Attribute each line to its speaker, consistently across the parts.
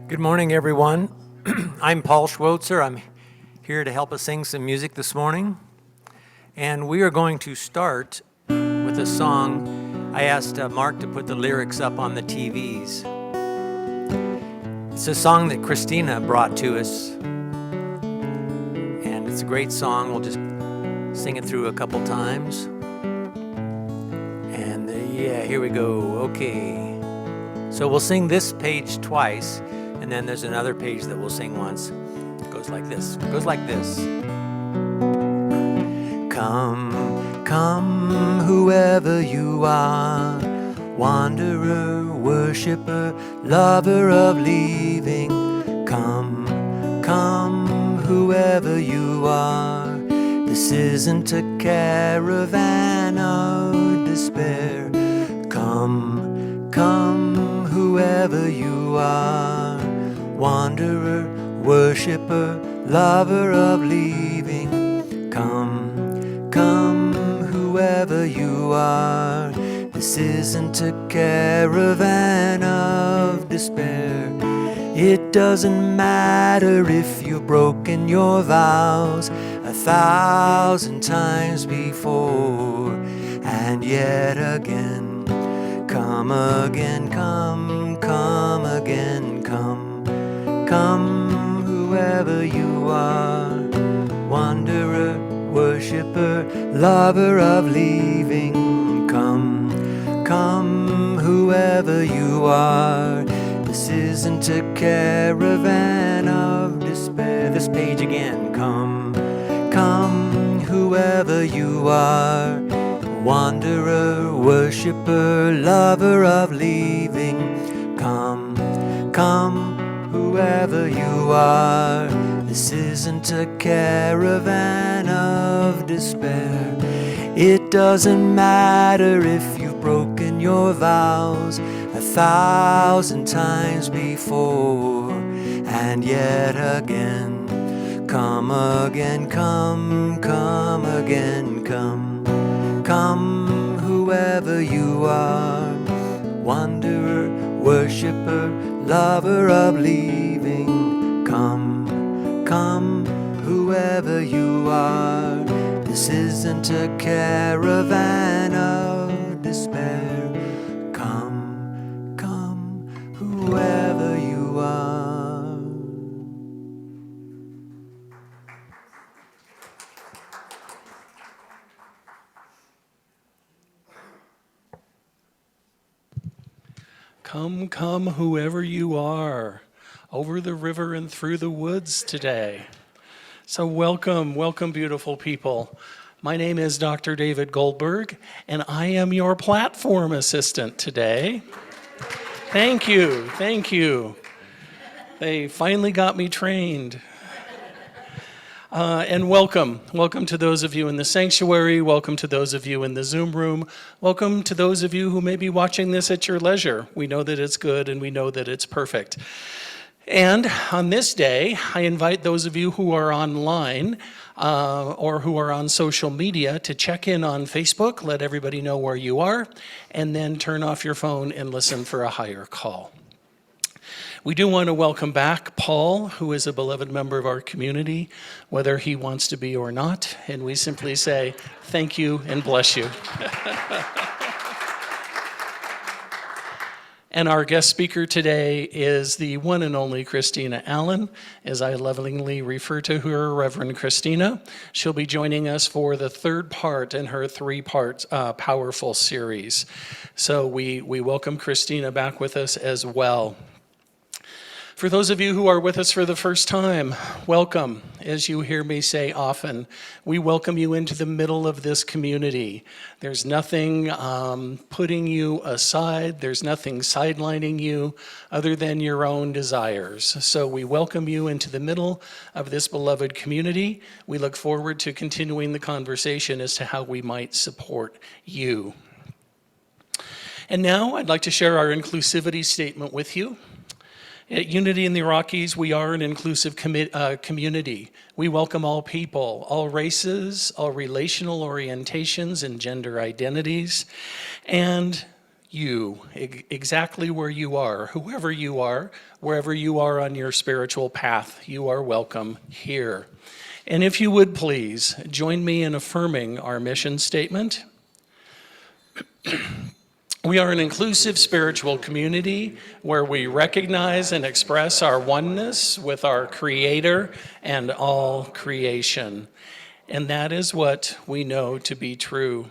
Speaker 1: Good morning, everyone. I'm Paul Schwotzer. I'm here to help us sing some music this morning. And we are going to start with a song. I asked Mark to put the lyrics up on the TVs. It's a song that Christina brought to us. And it's a great song. We'll just sing it through a couple times. And yeah, here we go. Okay. So we'll sing this page twice. And then there's another page that we'll sing once. It goes like this. It goes like this. Come, come, whoever you are, wanderer, worshipper, lover of leaving. Come, come, whoever you are. This isn't a caravan of despair. Come, come, whoever you are. Wanderer, worshipper, lover of leaving. Come, come, whoever you are. This isn't a caravan of despair. It doesn't matter if you've broken your vows 1,000 times before, and yet again. Come again, come, come again, come. Come, whoever you are, wanderer, worshipper, lover of leaving. Come, come, whoever you are. This isn't a caravan of despair. This page again. Come, come, whoever you are, wanderer, worshipper, lover of leaving. Come, come, whoever you are. This isn't a caravan of despair. It doesn't matter if you've broken your vows 1,000 times before, and yet again. Come again, come, come again, come. Come, whoever you are, wanderer, worshipper, lover of leaving. Come, come, whoever you are. This isn't a caravan of despair. Come, come, whoever you are.
Speaker 2: Come, come, whoever you are, over the river and through the woods today. So welcome, welcome, beautiful people. My name is Dr. David Goldberg, and I am your platform assistant today. Thank you, thank you. They finally got me trained. And welcome to those of you in the sanctuary, welcome to those of you in the Zoom room, welcome to those of you who may be watching this at your leisure. We know that it's good and we know that it's perfect. And on this day, I invite those of you who are online or who are on social media to check in on Facebook, let everybody know where you are, and then turn off your phone and listen for a higher call. We do want to welcome back Paul, who is a beloved member of our community, whether he wants to be or not, and we simply say thank you and bless you. And our guest speaker today is the one and only Christina Ahlen, as I lovingly refer to her, Reverend Christina. She'll be joining us for the third part in her three-part powerful series. So we welcome Christina back with us as well. For those of you who are with us for the first time, welcome. As you hear me say often, we welcome you into the middle of this community. There's nothing putting you aside. There's nothing sidelining you other than your own desires. So we welcome you into the middle of this beloved community. We look forward to continuing the conversation as to how we might support you. And now I'd like to share our inclusivity statement with you. At Unity in the Rockies, we are an inclusive community. We welcome all people, all races, all relational orientations and gender identities. And you, exactly where you are, whoever you are, wherever you are on your spiritual path, you are welcome here. And if you would please, join me in affirming our mission statement. We are an inclusive spiritual community where we recognize and express our oneness with our Creator and all creation. And that is what we know to be true.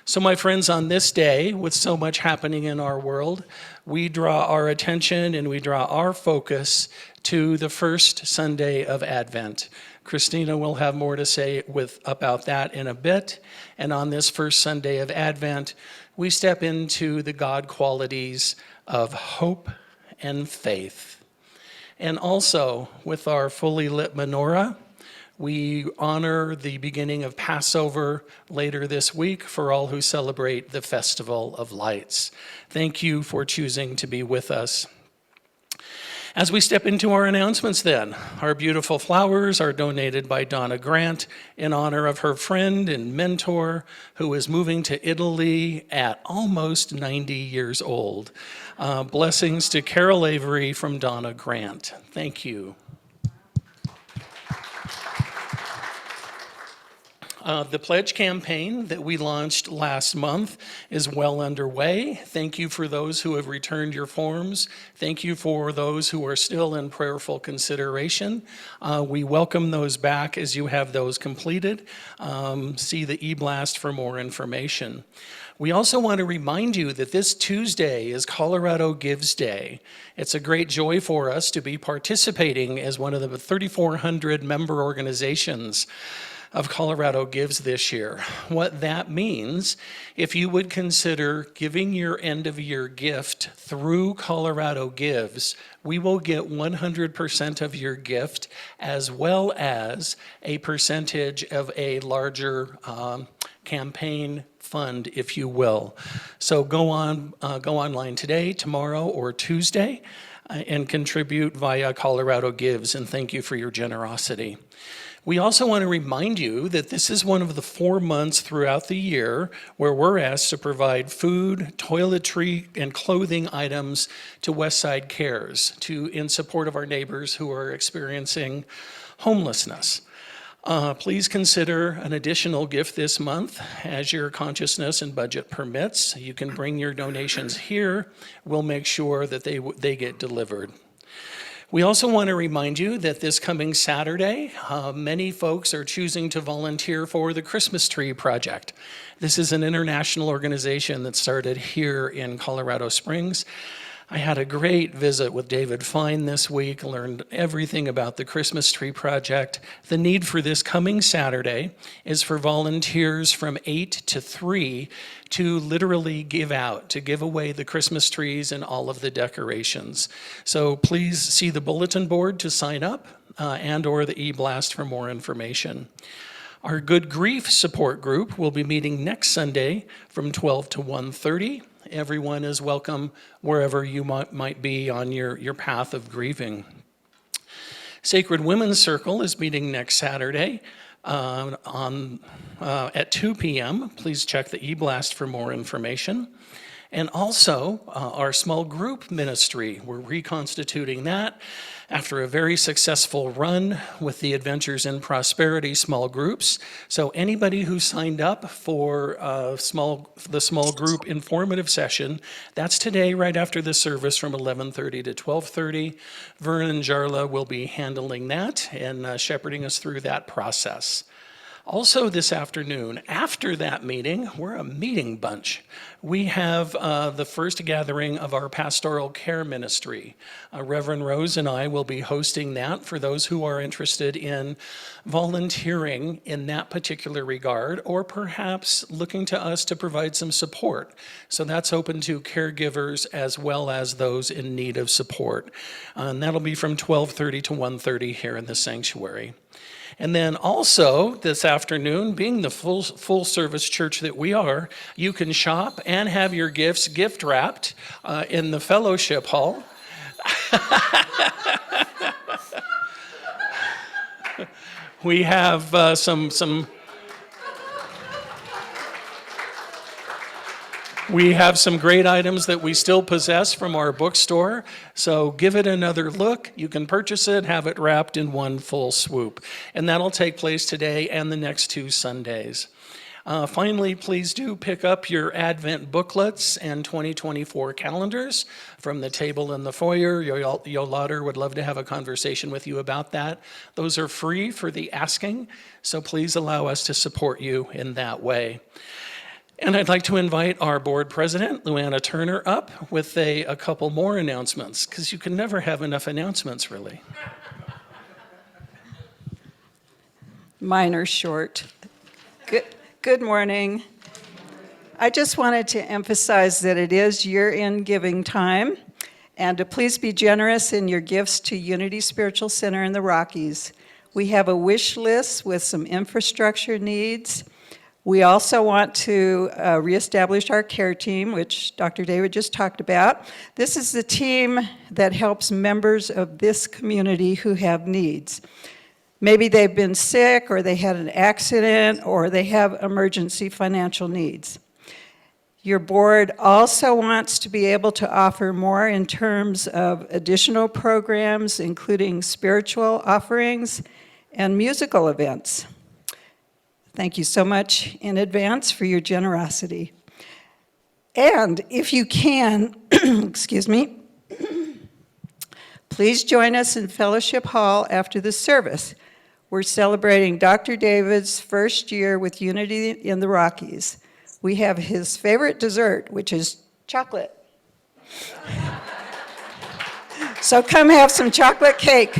Speaker 2: So, my friends, on this day, with so much happening in our world, we draw our attention and we draw our focus to the first Sunday of Advent. Christina will have more to say about that in a bit. And on this first Sunday of Advent, we step into the God qualities of hope and faith. And also, with our fully lit menorah, we honor the beginning of Passover later this week for all who celebrate the Festival of Lights. Thank you for choosing to be with us. As we step into our announcements then, our beautiful flowers are donated by Donna Grant in honor of her friend and mentor who is moving to Italy at almost 90 years old. Blessings to Carol Avery from Donna Grant. Thank you. The pledge campaign that we launched last month is well underway. Thank you for those who have returned your forms. Thank you for those who are still in prayerful consideration. We welcome those back as you have those completed. See the e-blast for more information. We also want to remind you that this Tuesday is Colorado Gives Day. It's a great joy for us to be participating as one of the 3,400 member organizations of Colorado Gives this year. What that means, if you would consider giving your end of year gift through Colorado Gives, we will get 100% of your gift as well as a percentage of a larger campaign fund, if you will. So go online today, tomorrow, or Tuesday and contribute via Colorado Gives, and thank you for your generosity. We also want to remind you that this is one of the 4 months throughout the year where we're asked to provide food, toiletry, and clothing items to Westside Cares in support of our neighbors who are experiencing homelessness. Please consider an additional gift this month as your consciousness and budget permits. You can bring your donations here. We'll make sure that they get delivered. We also want to remind you that this coming Saturday, many folks are choosing to volunteer for the Christmas Tree Project. This is an international organization that started here in Colorado Springs. I had a great visit with David Fine this week, learned everything about the Christmas Tree Project. The need for this coming Saturday is for volunteers from 8 to 3 to literally give away the Christmas trees and all of the decorations. So please see the bulletin board to sign up and or the e-blast for more information. Our Good Grief support group will be meeting next Sunday from 12 to 1:30. Everyone is welcome wherever you might be on your path of grieving. Sacred Women's Circle is meeting next Saturday at 2 p.m. Please check the e-blast for more information. And also our small group ministry, we're reconstituting that after a very successful run with the Adventures in Prosperity small groups. So anybody who signed up for the small group informative session, that's today right after the service from 11:30 to 12:30. Vernon Jarla will be handling that and shepherding us through that process. Also this afternoon, after that meeting, we're a meeting bunch. We have the first gathering of our pastoral care ministry. Reverend Rose and I will be hosting that for those who are interested in volunteering in that particular regard, or perhaps looking to us to provide some support. So that's open to caregivers as well as those in need of support. And that'll be from 12:30 to 1:30 here in the sanctuary. And then also this afternoon, being the full service church that we are, you can shop and have your gifts gift wrapped in the fellowship hall. We have some We have some great items that we still possess from our bookstore, so give it another look. You can purchase it, have it wrapped in one full swoop. And that'll take place today and the next 2 Sundays. Finally, please do pick up your Advent booklets and 2024 calendars from the table in the foyer. Yolanda would love to have a conversation with you about that. Those are free for the asking, so please allow us to support you in that way. And I'd like to invite our board president, Luana Turner, up with a couple more announcements, because you can never have enough announcements, really.
Speaker 3: Mine are short. Good morning. I just wanted to emphasize that it is year-end giving time, and to please be generous in your gifts to Unity Spiritual Center in the Rockies. We have a wish list with some infrastructure needs. We also want to reestablish our care team, which Dr. David just talked about. This is the team that helps members of this community who have needs. Maybe they've been sick, or they had an accident, or they have emergency financial needs. Your board also wants to be able to offer more in terms of additional programs, including spiritual offerings and musical events. Thank you so much in advance for your generosity. And if you can, excuse me, please join us in Fellowship Hall after the service. We're celebrating Dr. David's first year with Unity in the Rockies. We have his favorite dessert, which is chocolate. So come have some chocolate cake,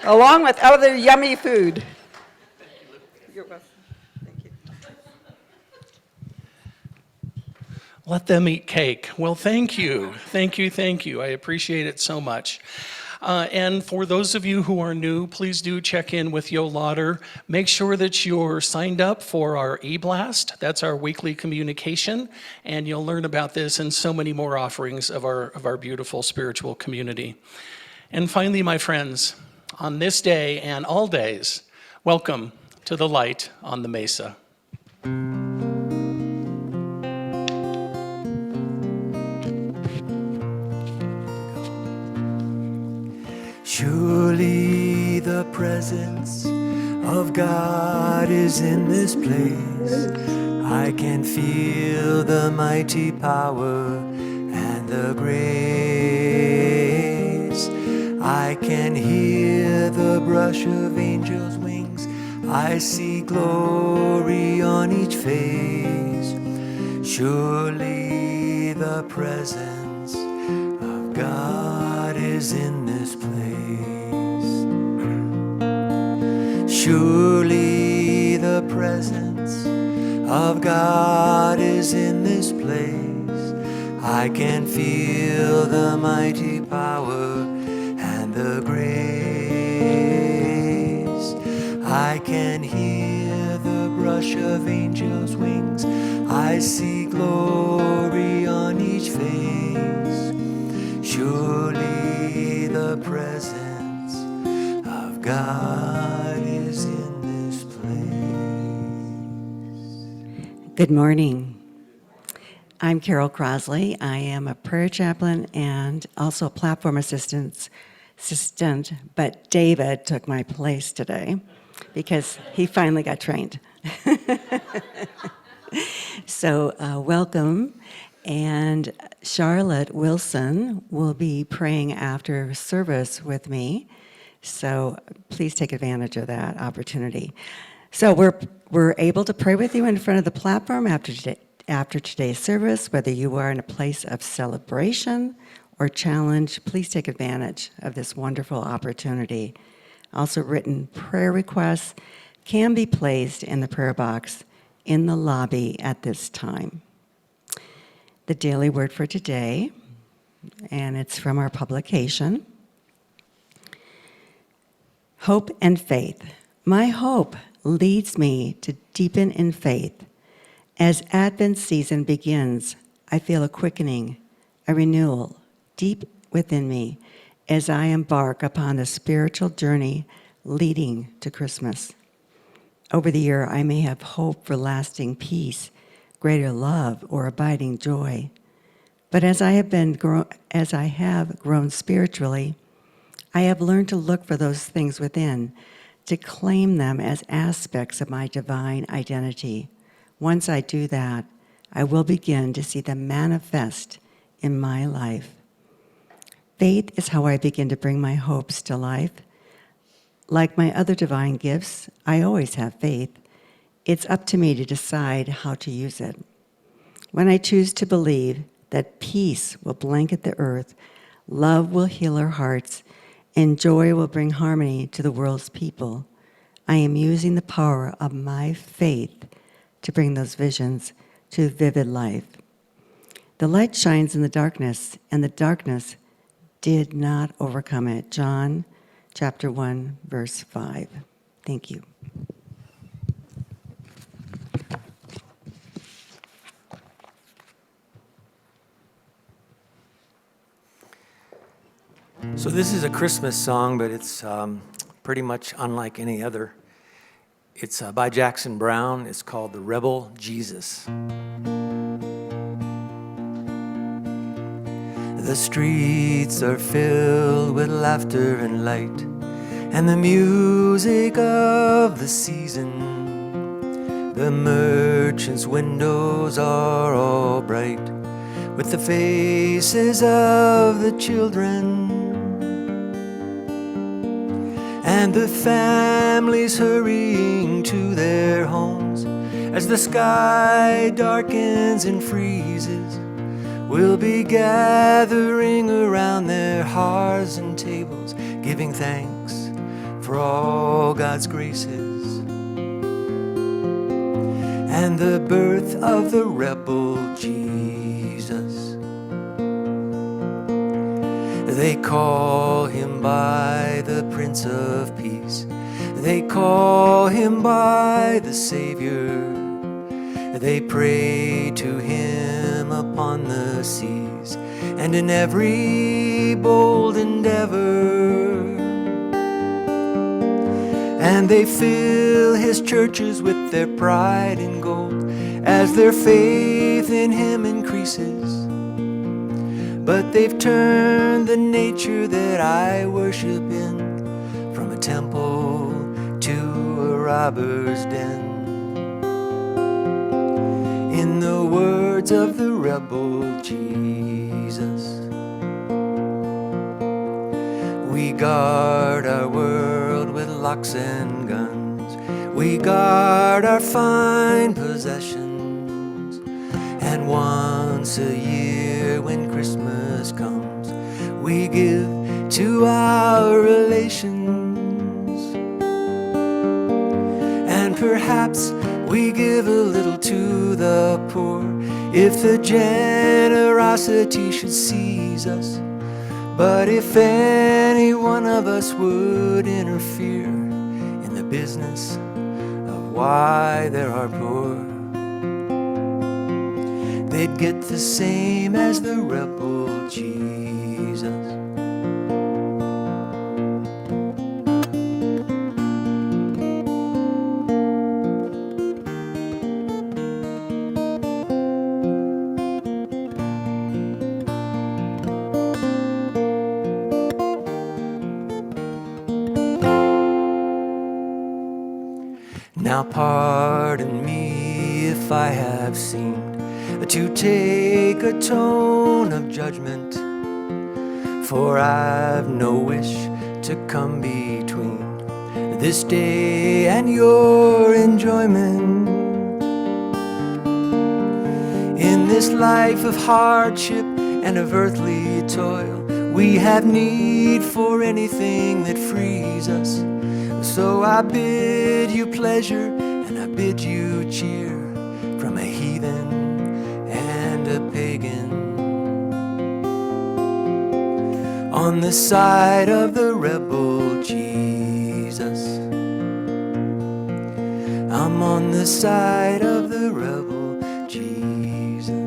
Speaker 3: along with other yummy food. You're welcome. Thank you.
Speaker 2: Let them eat cake. Well, thank you. Thank you, thank you. I appreciate it so much. And for those of you who are new, please do check in with Yolanda. Make sure that you're signed up for our e-blast. That's our weekly communication, and you'll learn about this and so many more offerings of our beautiful spiritual community. And finally, my friends, on this day and all days, welcome to the light on the mesa.
Speaker 4: Surely the presence of God is in this place. I can feel the mighty power and the grace. I can hear the brush of angels' wings. I see glory on each face. Surely the presence of God is in this place. Surely the presence of God is in this place. I can feel the mighty power and the grace. I can hear the brush of angels' wings. I see glory on each face. Surely the presence of God is in this place.
Speaker 5: Good morning. I'm Carol Crosley. I am a prayer chaplain and also a platform assistant, but David took my place today because he finally got trained. So welcome. And Charlotte Wilson will be praying after service with me. So please take advantage of that opportunity. So we're able to pray with you in front of the platform after today's service, whether you are in a place of celebration or challenge. Please take advantage of this wonderful opportunity. Also, written prayer requests can be placed in the prayer box in the lobby at this time. The daily word for today, and it's from our publication. Hope and faith. My hope leads me to deepen in faith. As Advent season begins, I feel a quickening, a renewal deep within me as I embark upon the spiritual journey leading to Christmas. Over the year, I may have hope for lasting peace, greater love or abiding joy. But as I have grown spiritually, I have learned to look for those things within, to claim them as aspects of my divine identity. Once I do that, I will begin to see them manifest in my life. Faith is how I begin to bring my hopes to life. Like my other divine gifts, I always have faith. It's up to me to decide how to use it. When I choose to believe that peace will blanket the earth, love will heal our hearts, and joy will bring harmony to the world's people, I am using the power of my faith to bring those visions to vivid life. The light shines in the darkness, and the darkness did not overcome it. John chapter 1, verse 5. Thank you.
Speaker 1: So this is a Christmas song, but it's pretty much unlike any other. It's by Jackson Browne. It's called The Rebel Jesus.
Speaker 4: The streets are filled with laughter and light, and the music of the season. The merchants' windows are all bright with the faces of the children, and the families hurrying to their homes. As the sky darkens and freezes, we'll be gathering around their hearths and tables, giving thanks for all God's graces and the birth of the rebel Jesus. They call him by the Prince of Peace. They call him by the Savior. They pray to him upon the seas and in every bold endeavor. And they fill his churches with their pride and gold as their faith in him increases. But they've turned the nature that I worship in from a temple to a robber's den. In the words of the rebel Jesus, we guard our world with locks and guns. We guard our fine possessions. And once a year when Christmas comes, we give to our relations. And perhaps we give a little to the poor if the generosity should seize us. But if any one of us would interfere in the business of why there are poor, they'd get the same as the rebel Jesus. Now pardon me if I have seemed to take a tone of judgment, for I've no wish to come between this day and your enjoyment. In this life of hardship and of earthly toil, we have need for anything that frees us. So I bid you pleasure and I bid you cheer from a heathen and a pagan. On the side of the rebel Jesus, I'm on the side of the rebel Jesus.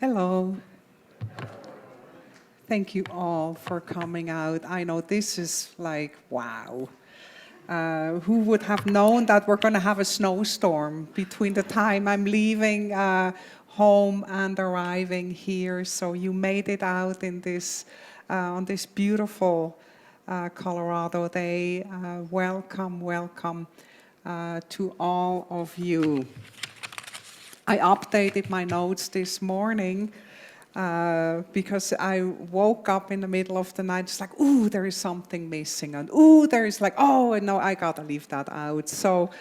Speaker 6: Hello. Thank you all for coming out. I know this is like, wow. Who would have known that we're going to have a snowstorm between the time I'm leaving home and arriving here? So you made it out in this on this beautiful Colorado day. Welcome, welcome to all of you. I updated my notes this morning because I woke up in the middle of the night, it's like, ooh, there is something missing, and ooh, there is like, oh, no, I gotta leave that out. So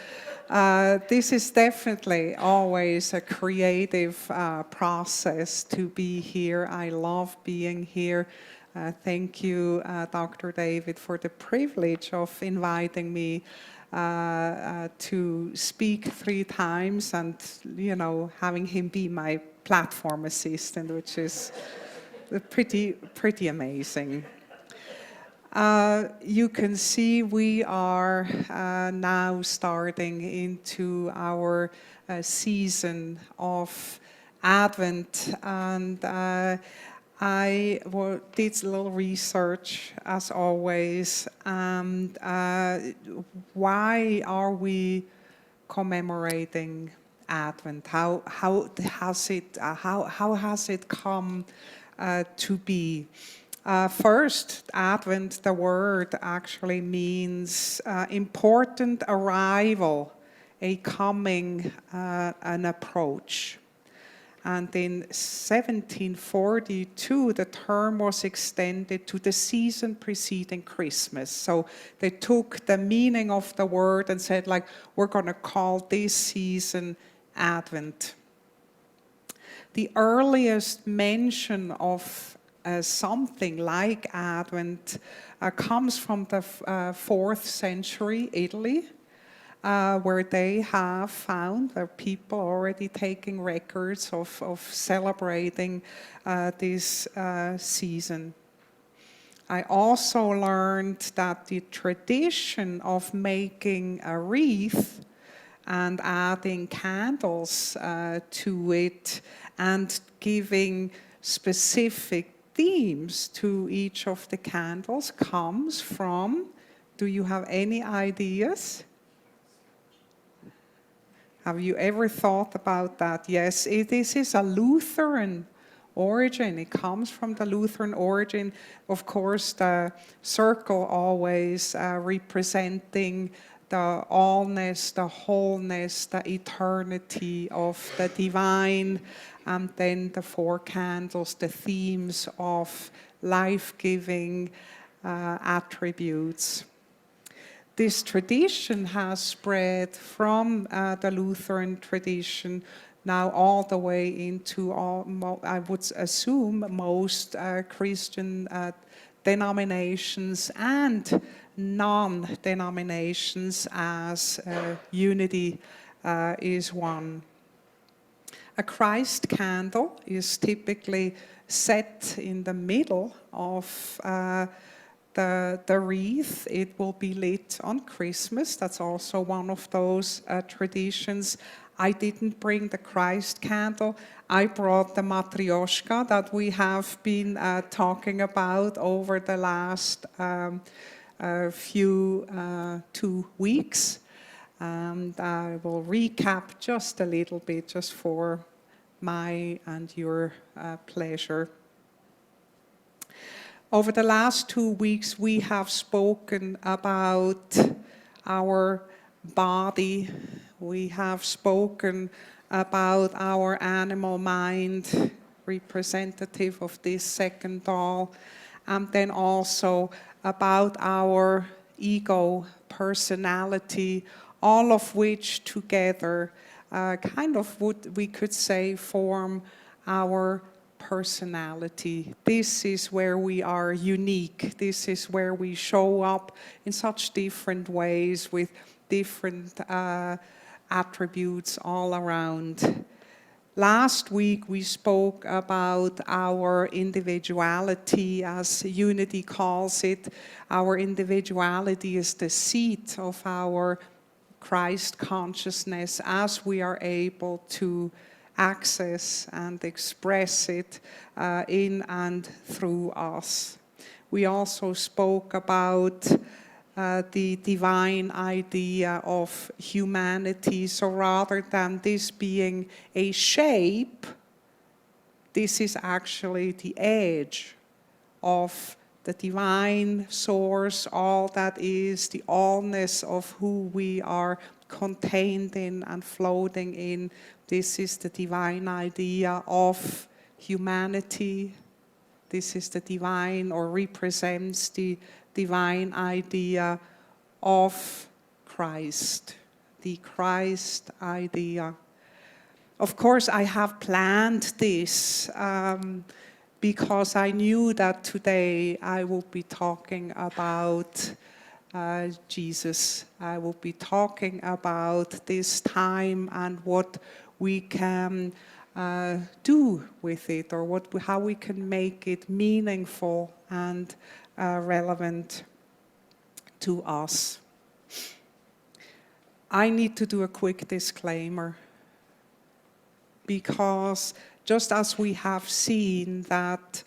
Speaker 6: this is definitely always a creative process to be here. I love being here. Thank you, Dr. David, for the privilege of inviting me to speak 3 times and, you know, having him be my platform assistant, which is pretty amazing. You can see we are now starting into our season of Advent, and I did a little research, as always, and why are we commemorating Advent? How has it come to be? First, Advent, the word actually means important arrival, a coming, an approach. And in 1742, the term was extended to the season preceding Christmas. So they took the meaning of the word and said, like, we're going to call this season Advent. The earliest mention of something like Advent comes from the 4th century Italy, where they have found people already taking records of celebrating this season. I also learned that the tradition of making a wreath and adding candles to it and giving specific themes to each of the candles comes from, do you have any ideas? Have you ever thought about that? Yes, this is a Lutheran origin. It comes from the Lutheran origin. Of course, the circle always representing the allness, the wholeness, the eternity of the divine, and then the 4 candles, the themes of life-giving attributes. This tradition has spread from the Lutheran tradition now all the way into, I would assume, most Christian denominations and non-denominations, as unity is one. A Christ candle is typically set in the middle of the wreath. It will be lit on Christmas. That's also one of those traditions. I didn't bring the Christ candle. I brought the matryoshka that we have been talking about over the last few 2 weeks. And I will recap just a little bit, just for my and your pleasure. Over the last 2 weeks, we have spoken about our body. We have spoken about our animal mind, representative of this second doll, and then also about our ego, personality, all of which together kind of we could say form our personality. This is where we are unique. This is where we show up in such different ways with different attributes all around. Last week we spoke about our individuality, as Unity calls it. Our individuality is the seat of our Christ consciousness as we are able to access and express it in and through us. We also spoke about the divine idea of humanity. So rather than this being a shape, this is actually the edge of the divine source, all that is, the allness of who we are contained in and floating in. This is the divine idea of humanity. This is the divine, or represents the divine idea of Christ, the Christ idea. Of course, I have planned this because I knew that today I will be talking about Jesus. I will be talking about this time and what we can do with it, or how we can make it meaningful and relevant to us. I need to do a quick disclaimer, because just as we have seen that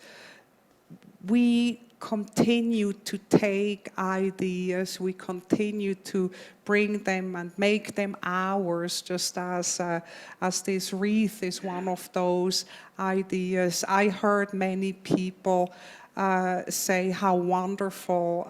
Speaker 6: we continue to take ideas, we continue to bring them and make them ours, just as this wreath is one of those ideas. I heard many people say how wonderful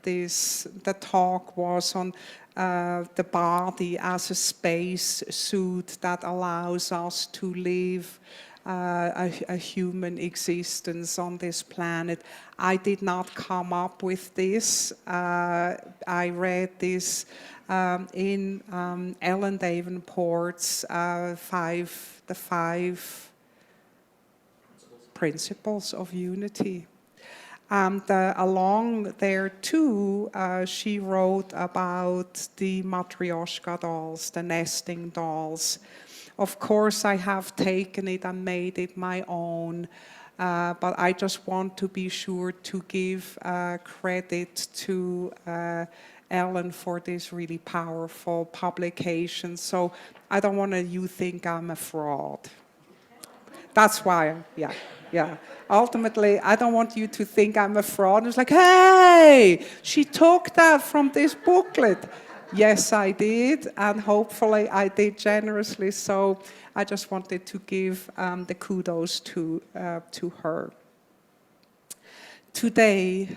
Speaker 6: the talk was on the body as a space suit that allows us to live a human existence on this planet. I did not come up with this. I read this in Ellen Davenport's the five principles of unity. And along there too, she wrote about the matryoshka dolls, the nesting dolls. Of course, I have taken it and made it my own, but I just want to be sure to give credit to Ellen for this really powerful publication. So I don't want you think I'm a fraud. That's why, yeah. Ultimately, I don't want you to think I'm a fraud. It's like, hey, she took that from this booklet. Yes, I did, and hopefully I did generously. So I just wanted to give the kudos to her. Today,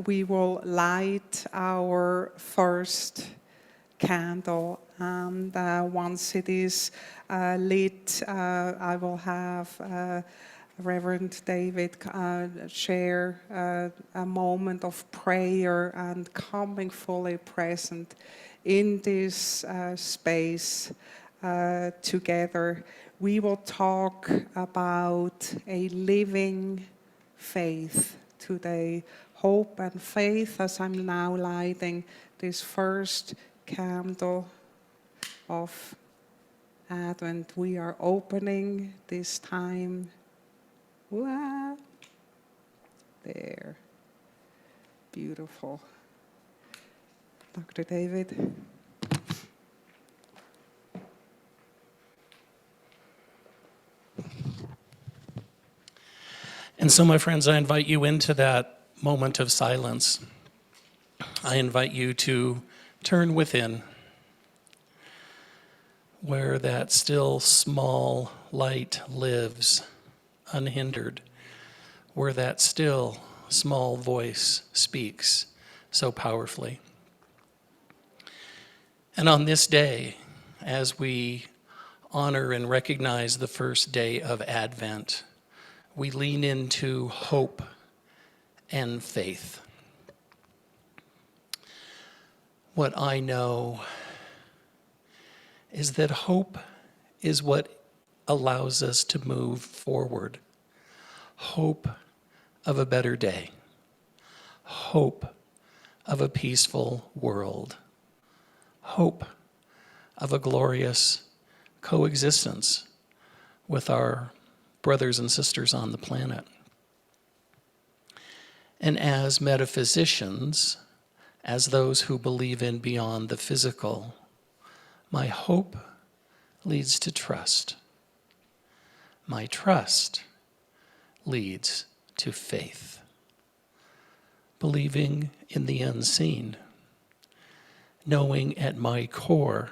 Speaker 6: we will light our first candle, and once it is lit, I will have Reverend David share a moment of prayer and coming fully present in this space together. We will talk about a living faith today, hope and faith, as I'm now lighting this first candle of Advent. We are opening this time. Wow. There. Beautiful. Dr. David.
Speaker 2: And so, my friends, I invite you into that moment of silence. I invite you to turn within, where that still small light lives unhindered, where that still small voice speaks so powerfully. And on this day, as we honor and recognize the first day of Advent, we lean into hope and faith. What I know is that hope is what allows us to move forward. Hope of a better day. Hope of a peaceful world. Hope of a glorious coexistence with our brothers and sisters on the planet. And as metaphysicians, as those who believe in beyond the physical, my hope leads to trust. My trust leads to faith, believing in the unseen, knowing at my core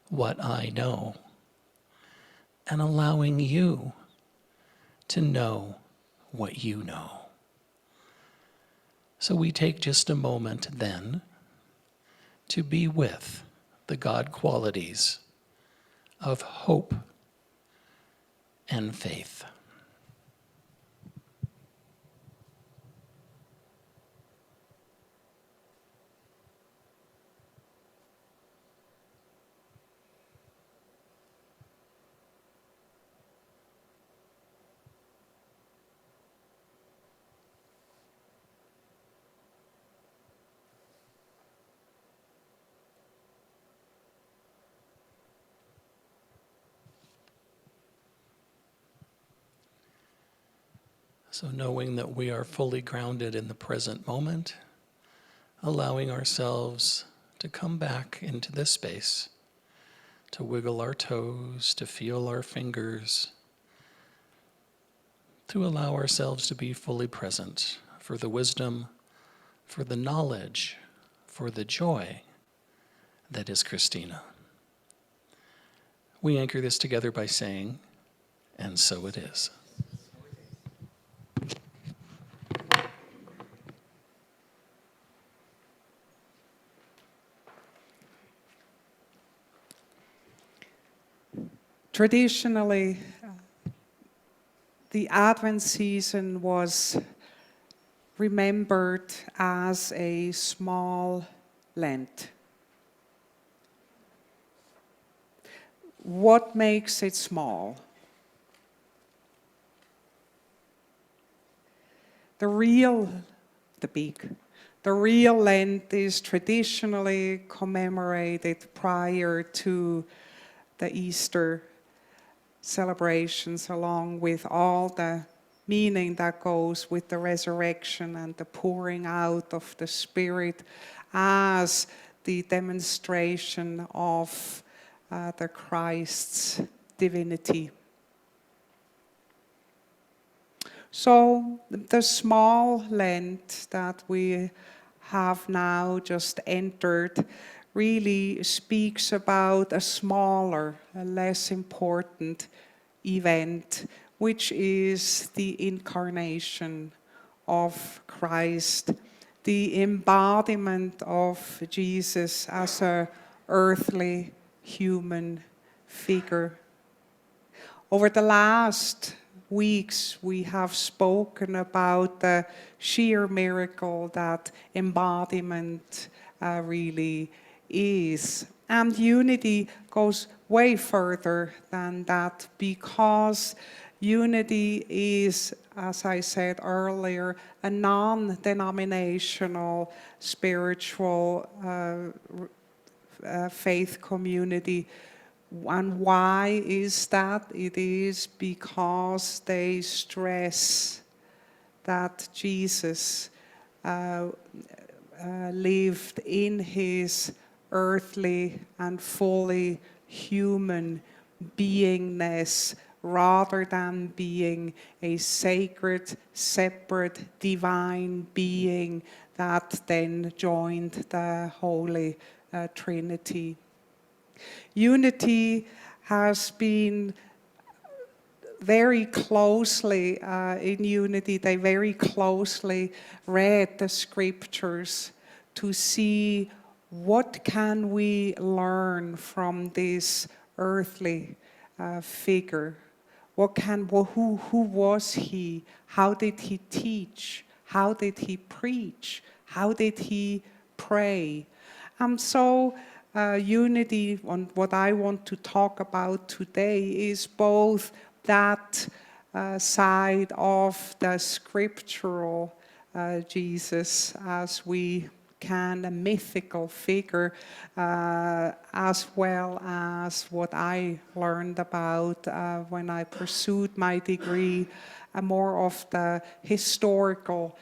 Speaker 2: what I know, and allowing you to know what you know. So we take just a moment then to be with the God qualities of hope and faith. So knowing that we are fully grounded in the present moment, allowing ourselves to come back into this space, to wiggle our toes, to feel our fingers, to allow ourselves to be fully present for the wisdom, for the knowledge, for the joy that is Christina. We anchor this together by saying, and so it is.
Speaker 6: Traditionally, the Advent season was remembered as a small Lent. What makes it small? The real Lent is traditionally commemorated prior to the Easter celebrations, along with all the meaning that goes with the resurrection and the pouring out of the Spirit as the demonstration of the Christ's divinity. So the small Lent that we have now just entered really speaks about a smaller, a less important event, which is the incarnation of Christ, the embodiment of Jesus as an earthly human figure. Over the last weeks, we have spoken about the sheer miracle that embodiment really is. And unity goes way further than that, because unity is, as I said earlier, a non-denominational spiritual faith community. And why is that? It is because they stress that Jesus lived in his earthly and fully human beingness, rather than being a sacred, separate, divine being that then joined the Holy Trinity. Unity has been very closely, in unity, they very closely read the scriptures to see what can we learn from this earthly figure. Who was he? How did he teach? How did he preach? How did he pray? So unity, on what I want to talk about today, is both that side of the scriptural Jesus, as we can, a mythical figure, as well as what I learned about when I pursued my degree, more of the historical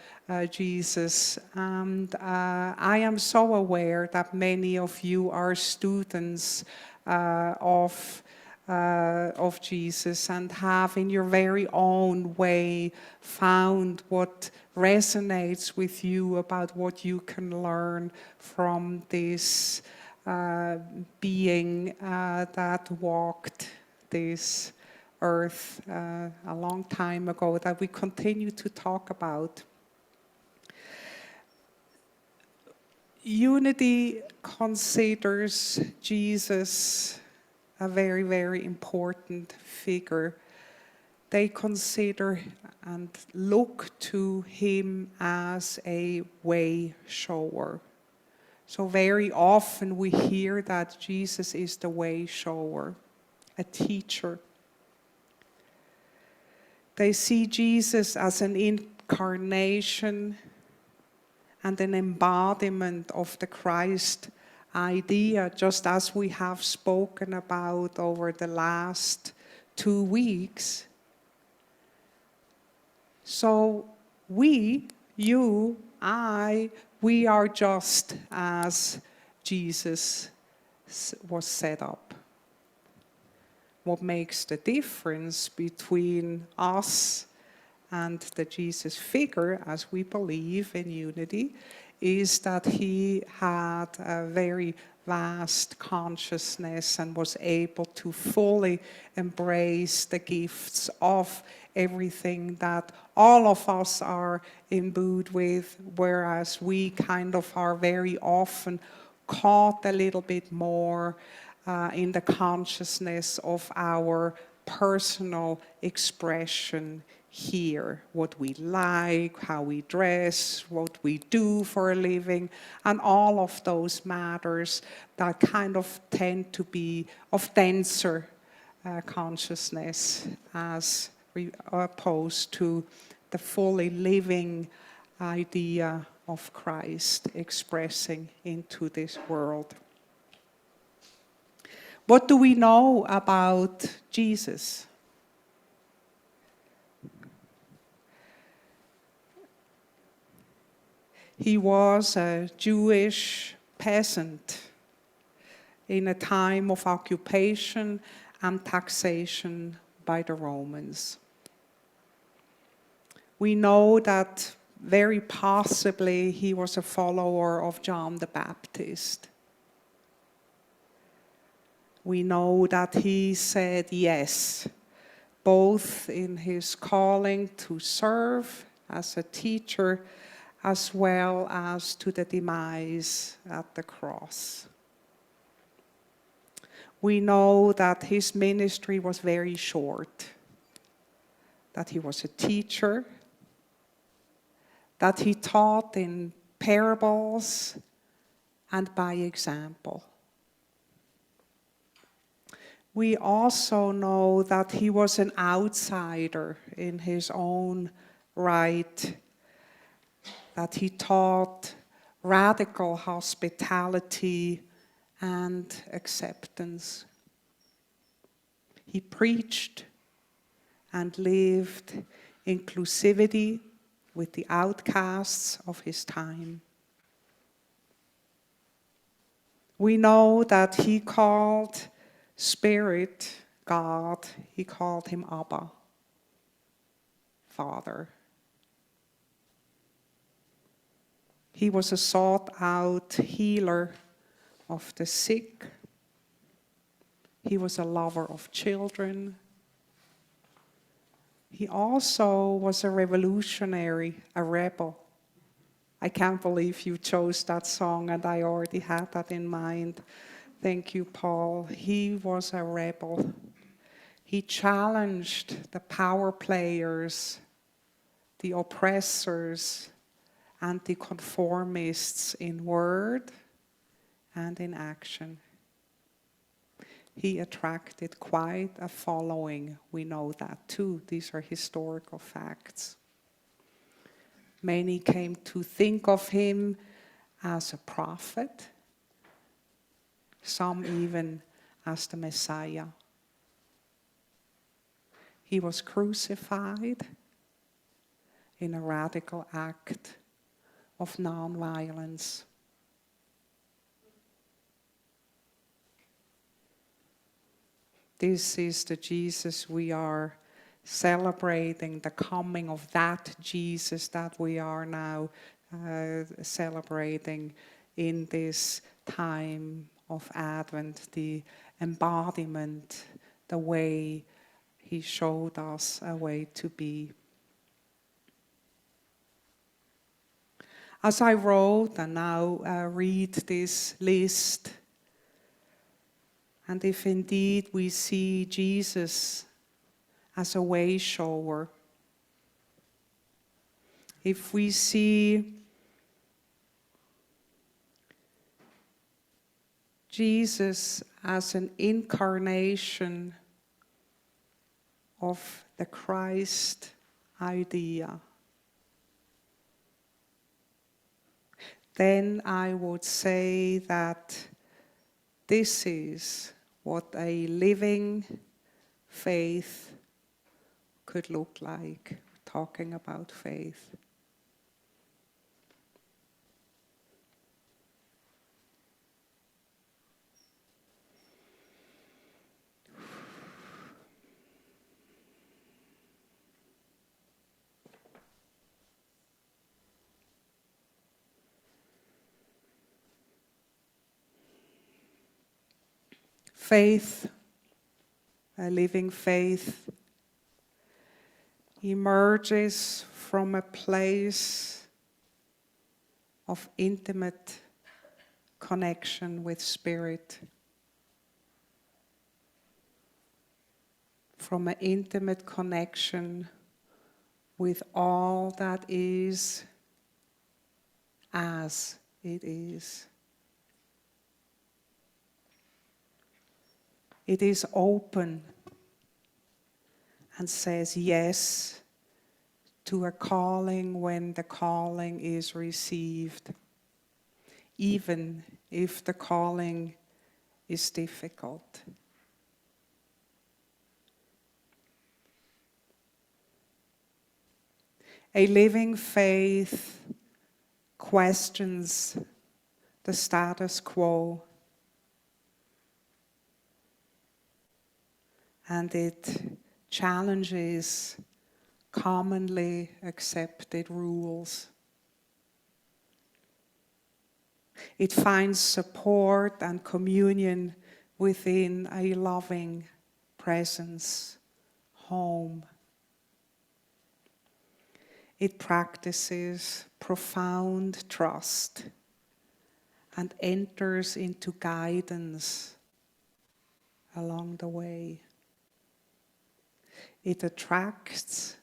Speaker 6: Jesus. And I am so aware that many of you are students of of Jesus and have in your very own way found what resonates with you about what you can learn from this being that walked this earth a long time ago that we continue to talk about. Unity considers Jesus a very, very important figure. They consider and look to him as a way shower. So very often we hear that Jesus is the way shower, a teacher. They see Jesus as an incarnation and an embodiment of the Christ idea, just as we have spoken about over the last 2 weeks. So we, you, I, we are just as Jesus was set up. What makes the difference between us and the Jesus figure, as we believe in unity, is that he had a very vast consciousness and was able to fully embrace the gifts of everything that all of us are imbued with, whereas we kind of are very often caught a little bit more in the consciousness of our personal expression here, what we like, how we dress, what we do for a living, and all of those matters that kind of tend to be of denser consciousness as opposed to the fully living idea of Christ expressing into this world. What do we know about Jesus? He was a Jewish peasant in a time of occupation and taxation by the Romans. We know that very possibly he was a follower of John the Baptist. We know that he said yes, both in his calling to serve as a teacher, as well as to the demise at the cross. We know that his ministry was very short, that he was a teacher, that he taught in parables and by example. We also know that he was an outsider in his own right, that he taught radical hospitality and acceptance. He preached and lived inclusivity with the outcasts of his time. We know that he called Spirit, God, he called him Abba, Father. He was a sought-out healer of the sick. He was a lover of children. He also was a revolutionary, a rebel. I can't believe you chose that song, and I already had that in mind. Thank you, Paul. He was a rebel. He challenged the power players, the oppressors, and the conformists in word and in action. He attracted quite a following. We know that too. These are historical facts. Many came to think of him as a prophet, some even as the Messiah. He was crucified in a radical act of nonviolence. this is the Jesus we are celebrating, the coming of that Jesus that we are now celebrating in this time of Advent, the embodiment, the way he showed us a way to be. As I wrote and now read this list, and if indeed we see Jesus as a way shower, if we see Jesus as an incarnation of the Christ idea, then I would say that this is what a living faith could look like, talking about faith. Faith, a living faith, emerges from a place of intimate connection with Spirit, from an intimate connection with all that is as it is. It is open and says yes to a calling when the calling is received, even if the calling is difficult. A living faith questions the status quo, and it challenges commonly accepted rules. It finds support and communion within a loving presence, home. It practices profound trust and enters into guidance along the way. It attracts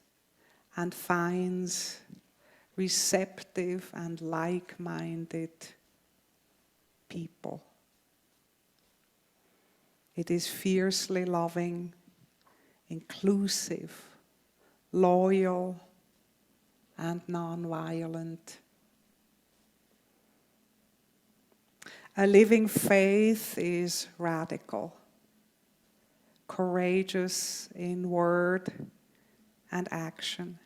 Speaker 6: and finds receptive and like-minded people. It is fiercely loving, inclusive, loyal, and non-violent. A living faith is radical, courageous in word and action.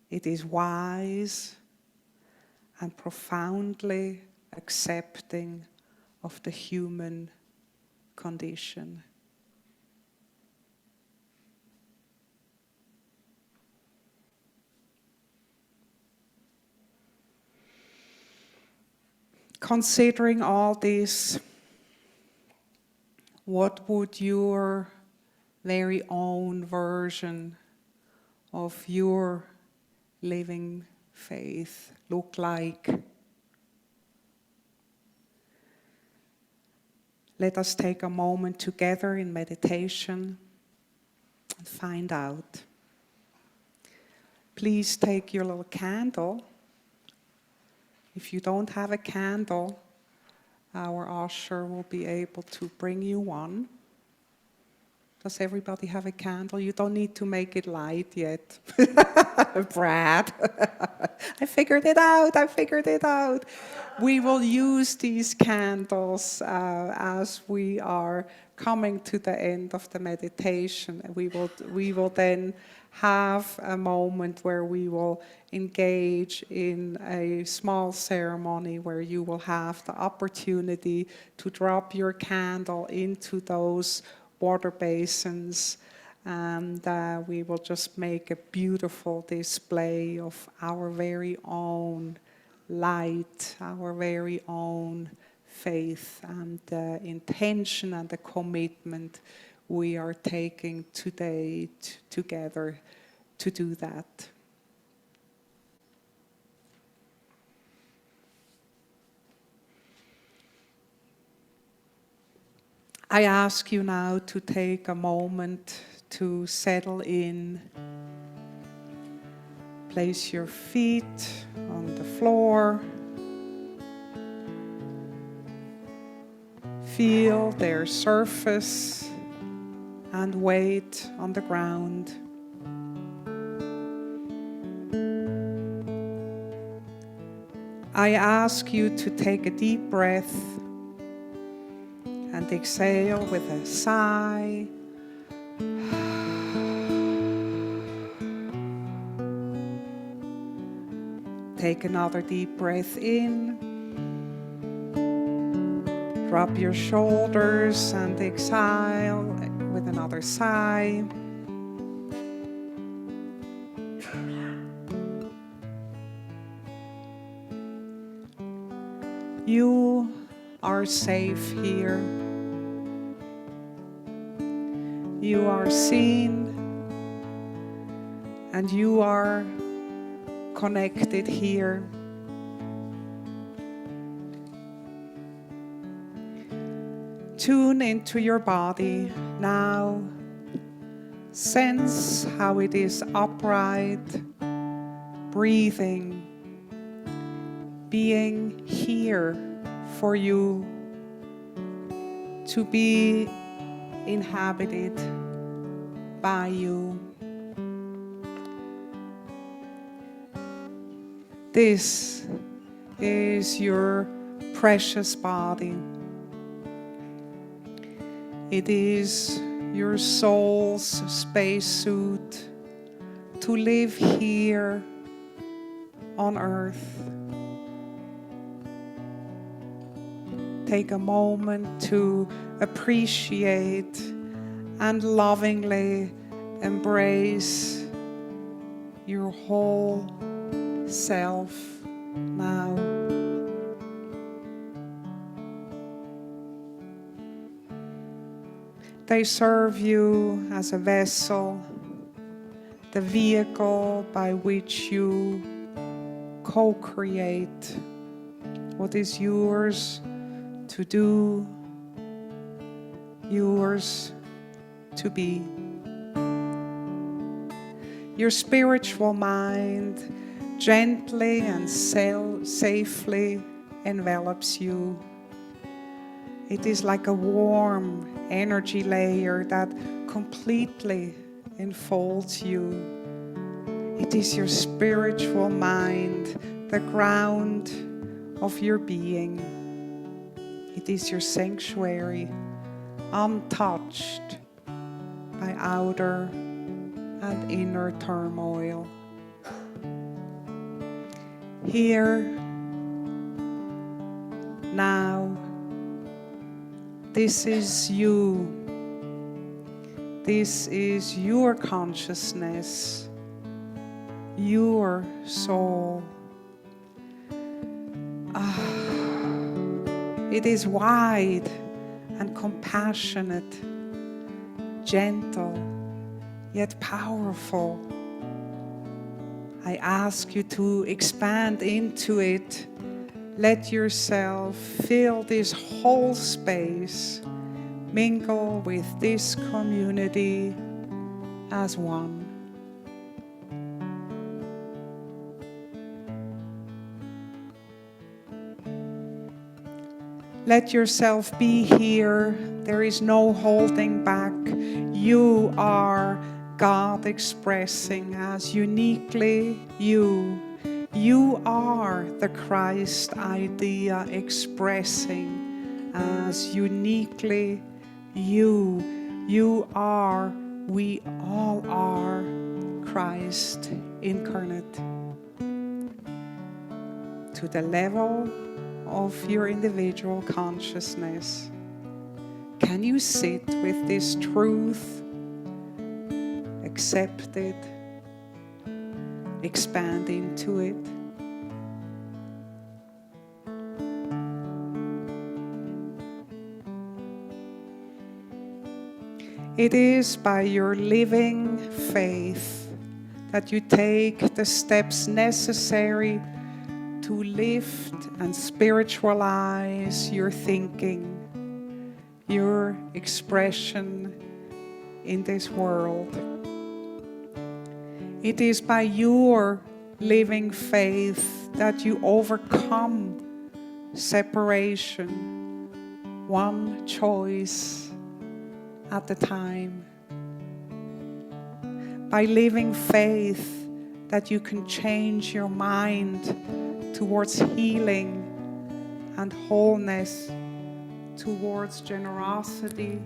Speaker 6: It is wise and profoundly accepting of the human condition. Considering all this, what would your very own version of your living faith look like? Let us take a moment together in meditation and find out. Please take your little candle. If you don't have a candle, our usher will be able to bring you one. Does everybody have a candle? You don't need to make it light yet. Brad. I figured it out. We will use these candles as we are coming to the end of the meditation. We will then have a moment where we will engage in a small ceremony where you will have the opportunity to drop your candle into those water basins, and we will just make a beautiful display of our very own light, our very own faith, and the intention and the commitment we are taking today together to do that. I ask you now to take a moment to settle in. Place your feet on the floor. Feel their surface and weight on the ground. I ask you to take a deep breath and exhale with a sigh. Take another deep breath in. Drop your shoulders and exhale with another sigh. You are safe here. You are seen and you are connected here. Tune into your body now. Sense how it is upright, breathing, being here for you, to be inhabited by you. This is your precious body. It is your soul's spacesuit to live here on earth. Take a moment to appreciate and lovingly embrace your whole self now. They serve you as a vessel, the vehicle by which you co-create what is yours to do, yours to be. Your spiritual mind gently and safely envelops you. It is like a warm energy layer that completely enfolds you. It is your spiritual mind, the ground of your being. It is your sanctuary, untouched by outer and inner turmoil. Here, now, this is you. This is your consciousness, your soul. It is wide and compassionate, gentle, yet powerful. I ask you to expand into it. Let yourself fill this whole space, mingle with this community as one. Let yourself be here. There is no holding back. You are God expressing as uniquely you. You are the Christ idea expressing as uniquely you. You are, we all are Christ incarnate to the level of your individual consciousness. Can you sit with this truth, accept it, expand into it? It is by your living faith that you take the steps necessary to lift and spiritualize your thinking, your expression in this world. It is by your living faith that you overcome separation, one choice at a time. By living faith that you can change your mind towards healing and wholeness, towards generosity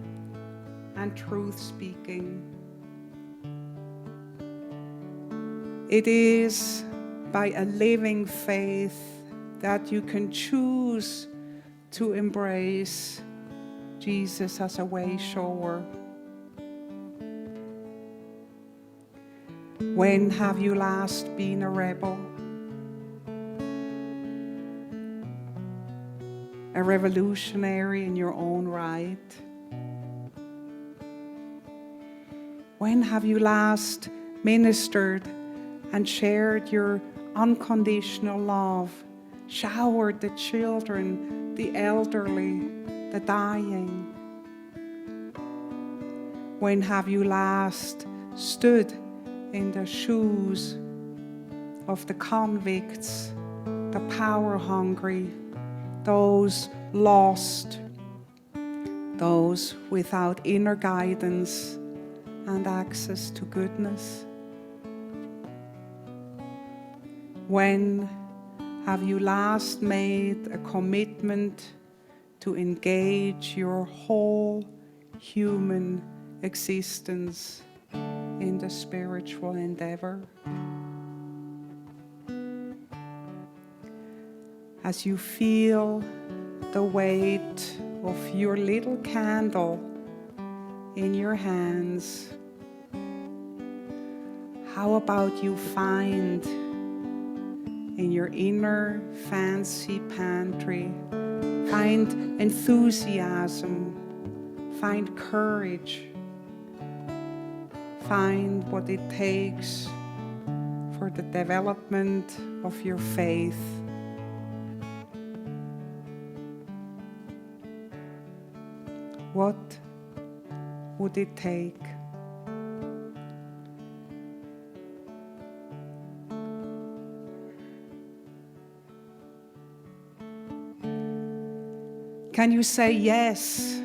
Speaker 6: and truth speaking. It is by a living faith that you can choose to embrace Jesus as a way shower. When have you last been a rebel? A revolutionary in your own right? When have you last ministered and shared your unconditional love, showered the children, the elderly, the dying? When have you last stood in the shoes of the convicts, the power-hungry, those lost, those without inner guidance and access to goodness? When have you last made a commitment to engage your whole human existence in the spiritual endeavor? As you feel the weight of your little candle in your hands, how about you find in your inner fancy pantry, find enthusiasm, find courage, find what it takes for the development of your faith. What would it take? Can you say yes?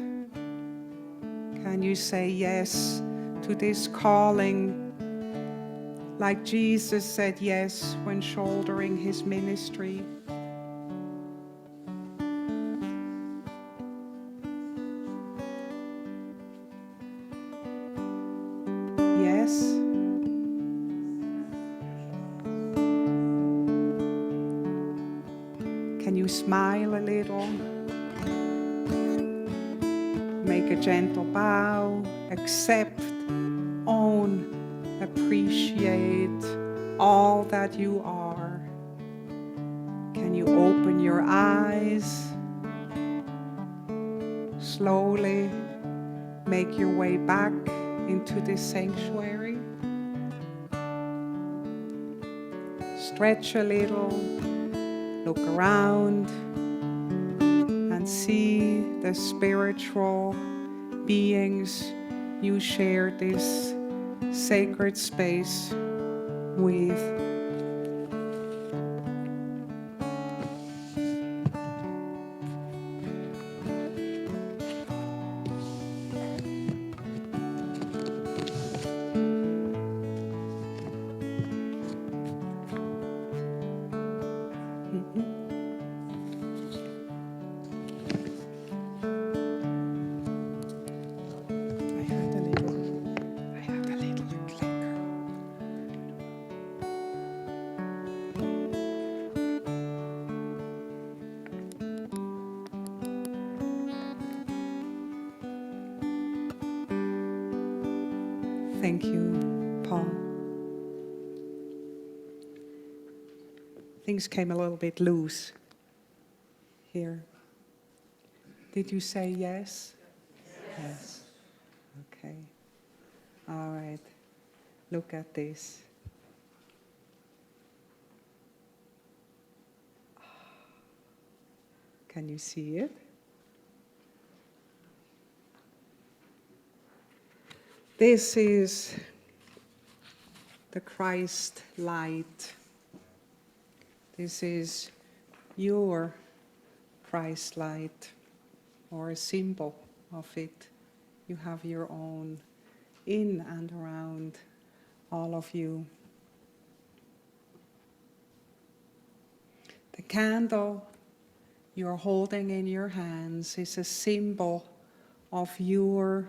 Speaker 6: Can you say yes to this calling, like Jesus said yes when shouldering his ministry? Yes? Can you smile a little? Make a gentle bow, accept, own, appreciate all that you are. Can you open your eyes? Slowly make your way back into this sanctuary. Stretch a little, look around, and see the spiritual beings you share this sacred space with. I had a little clicker. Thank you, Paul. Things came a little bit loose here. Did you say yes? Yes. Okay. All right. Look at this. Can you see it? This is the Christ light. This is your Christ light, or a symbol of it. You have your own in and around all of you. The candle you're holding in your hands is a symbol of your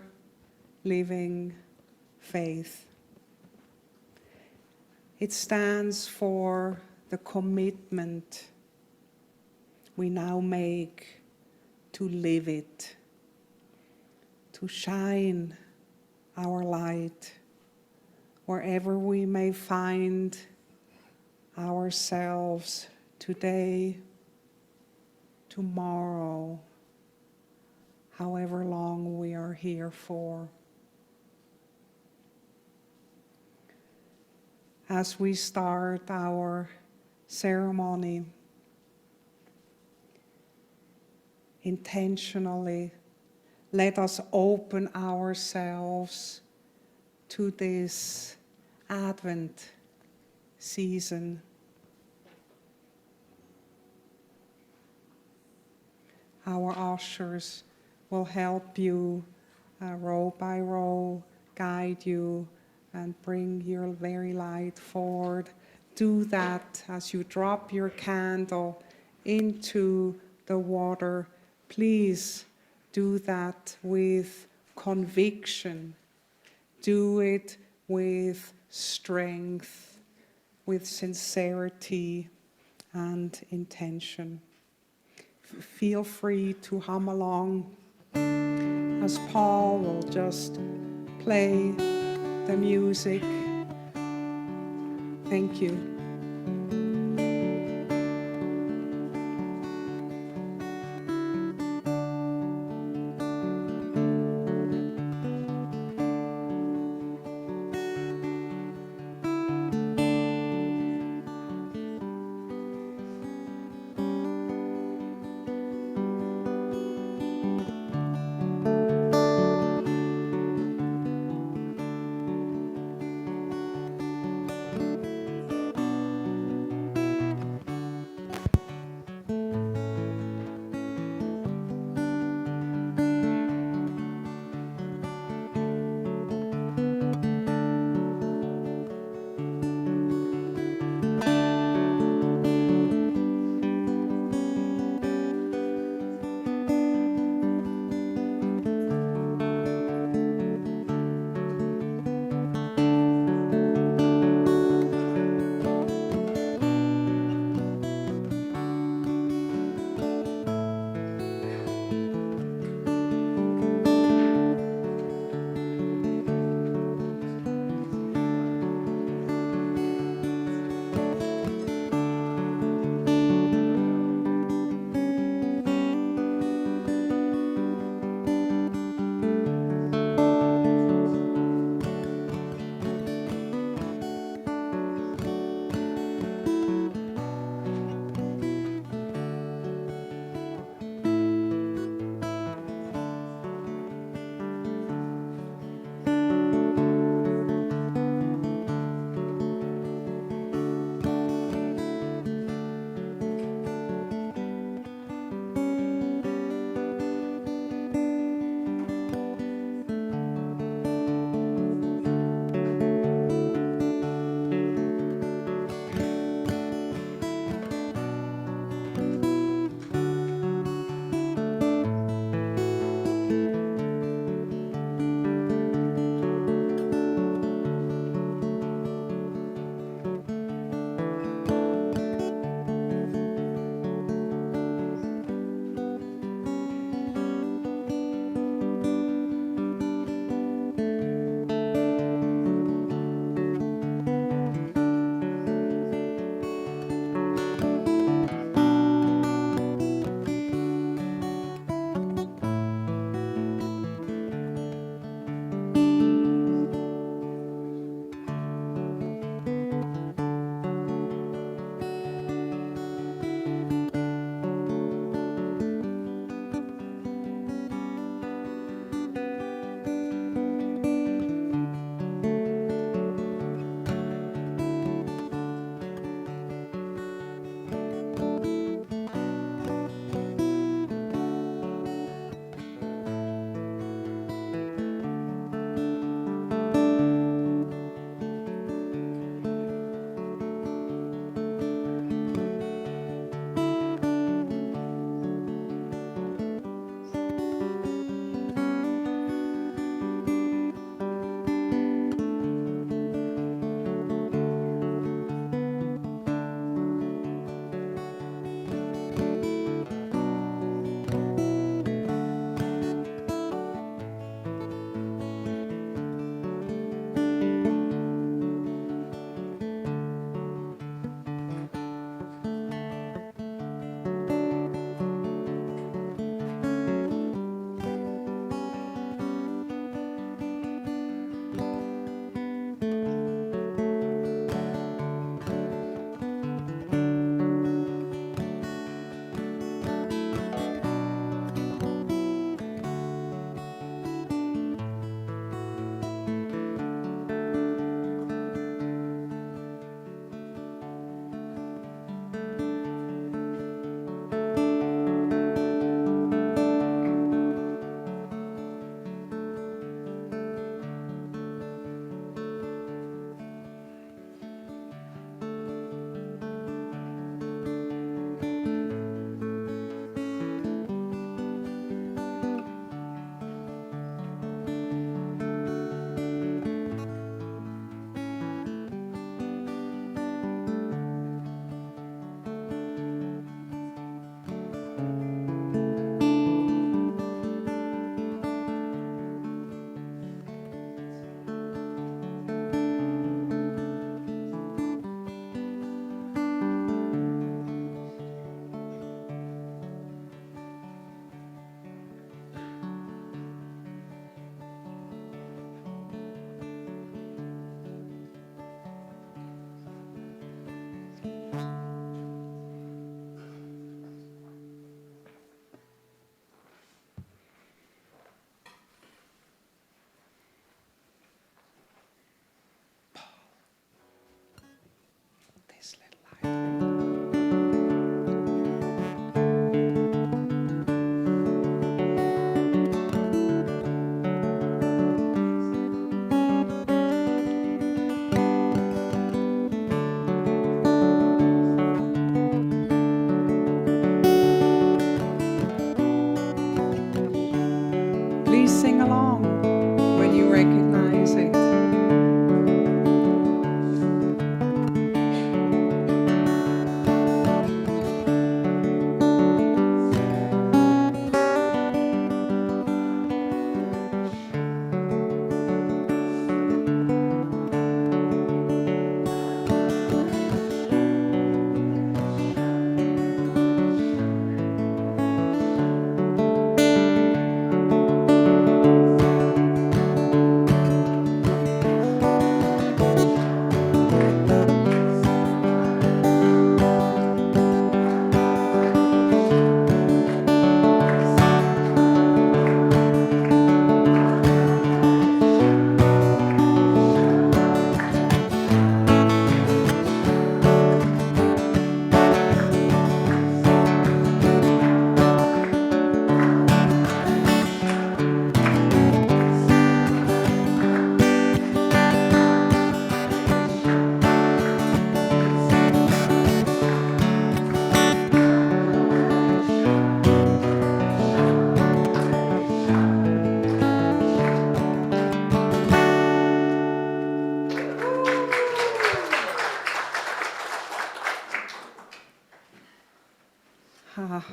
Speaker 6: living faith. It stands for the commitment we now make to live it, to shine our light wherever we may find ourselves today, tomorrow, however long we are here for. As we start our ceremony, intentionally, let us open ourselves to this Advent season. Our ushers will help you row by row, guide you, and bring your very light forward. Do that as you drop your candle into the water. Please do that with conviction. Do it with strength, with sincerity and intention. Feel free to hum along as Paul will just play the music. Thank you.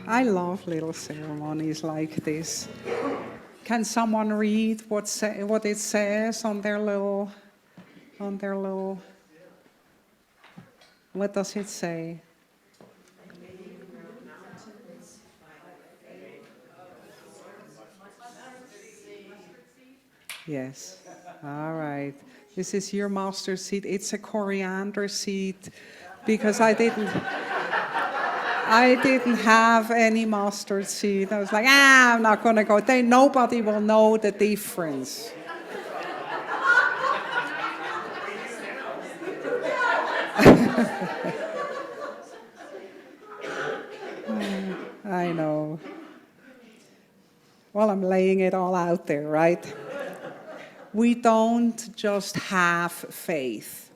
Speaker 6: I love little ceremonies like this. Can someone read what it says on their little, what does it say? Yes. All right. This is your mustard seed. It's a coriander seed because I didn't have any mustard seed. I was like, I'm not going to go. Nobody will know the difference. I know. Well, I'm laying it all out there, right? We don't just have faith.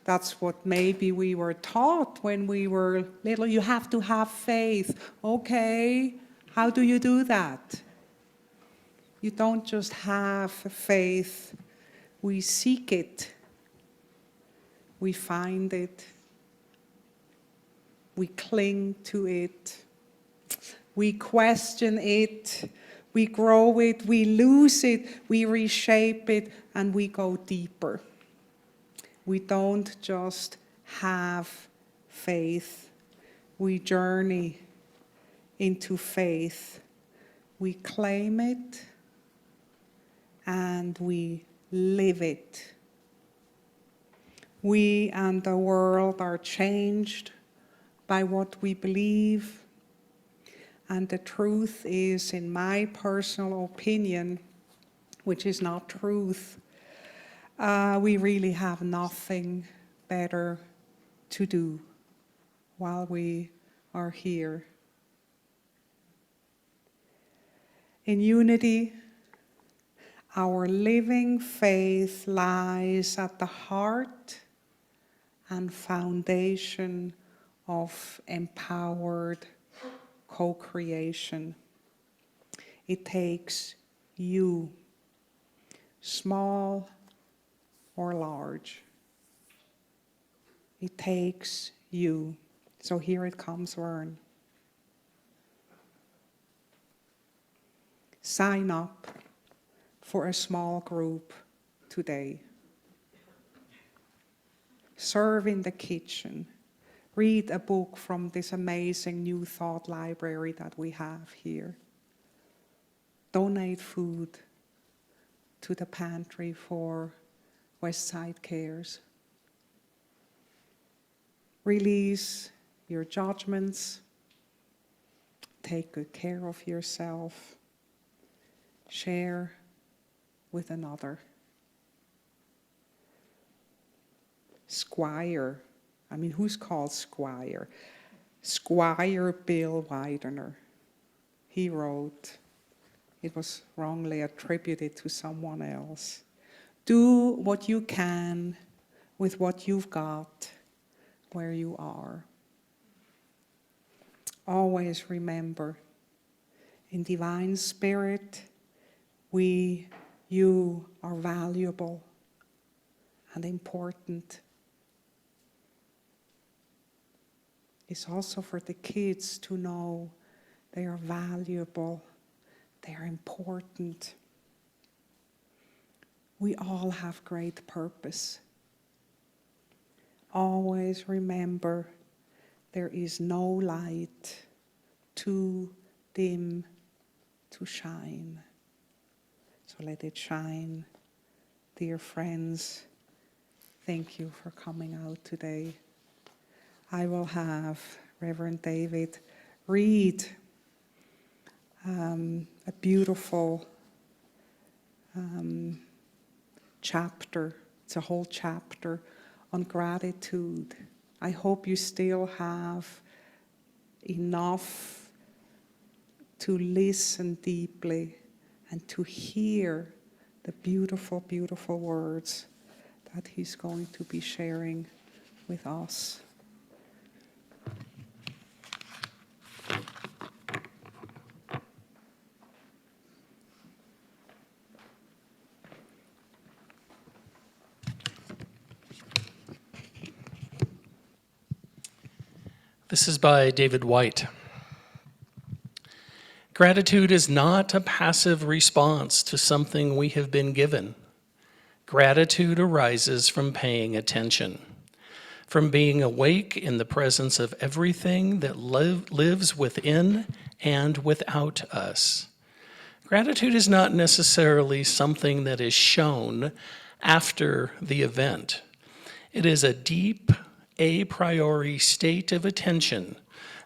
Speaker 6: That's what maybe we were taught when we were little. You have to have faith. Okay, how do you do that? You don't just have faith. We seek it. We find it. We cling to it. We question it. We grow it. We lose it. We reshape it. And we go deeper. We don't just have faith. We journey into faith. We claim it. And we live it. We and the world are changed by what we believe. And the truth is, in my personal opinion, which is not truth, we really have nothing better to do while we are here. In unity, our living faith lies at the heart and foundation of empowered co-creation. It takes you, small or large. It takes you. So here it comes, Vern. Sign up for a small group today. Serve in the kitchen. Read a book from this amazing New Thought library that we have here. Donate food to the pantry for Westside Cares. Release your judgments. Take good care of yourself. Share with another. Squire. I mean, who's called Squire? Squire Bill Widener. He wrote, it was wrongly attributed to someone else. Do what you can with what you've got where you are. Always remember, in divine spirit, you are valuable and important. It's also for the kids to know they are valuable, they are important. We all have great purpose. Always remember, there is no light too dim to shine. So let it shine. Dear friends, thank you for coming out today. I will have Reverend David read a beautiful chapter. It's a whole chapter on gratitude. I hope you still have enough to listen deeply and to hear the beautiful, beautiful words that he's going to be sharing with us.
Speaker 2: This is by David White. Gratitude is not a passive response to something we have been given. Gratitude arises from paying attention, from being awake in the presence of everything that lives within and without us. Gratitude is not necessarily something that is shown after the event. It is a deep, a priori state of attention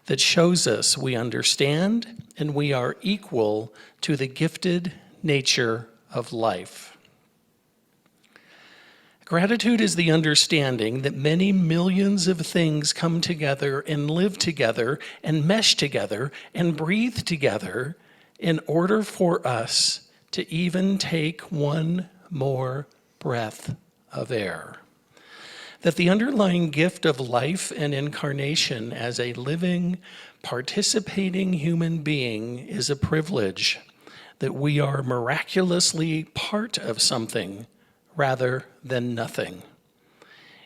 Speaker 2: that shows us we understand and we are equal to the gifted nature of life. Gratitude is the understanding that many millions of things come together and live together and mesh together and breathe together in order for us to even take one more breath of air. That the underlying gift of life and incarnation as a living, participating human being is a privilege, that we are miraculously part of something rather than nothing.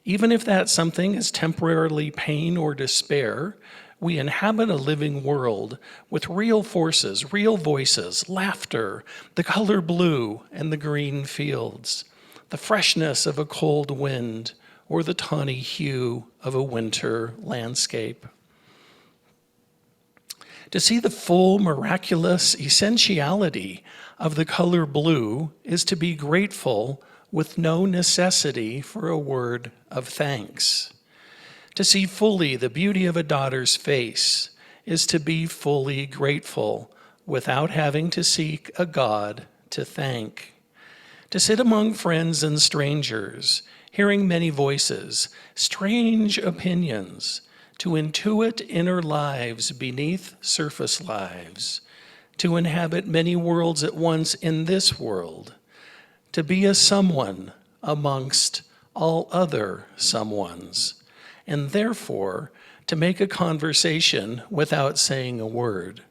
Speaker 2: Even if that something is temporarily pain or despair, we inhabit a living world with real forces, real voices, laughter, the color blue and the green fields, the freshness of a cold wind, or the tawny hue of a winter landscape. To see the full miraculous essentiality of the color blue is to be grateful with no necessity for a word of thanks. To see fully the beauty of a daughter's face is to be fully grateful without having to seek a God to thank. To sit among friends and strangers, hearing many voices, strange opinions, to intuit inner lives beneath surface lives, to inhabit many worlds at once in this world, to be a someone amongst all other someones, and therefore to make a conversation without saying a word,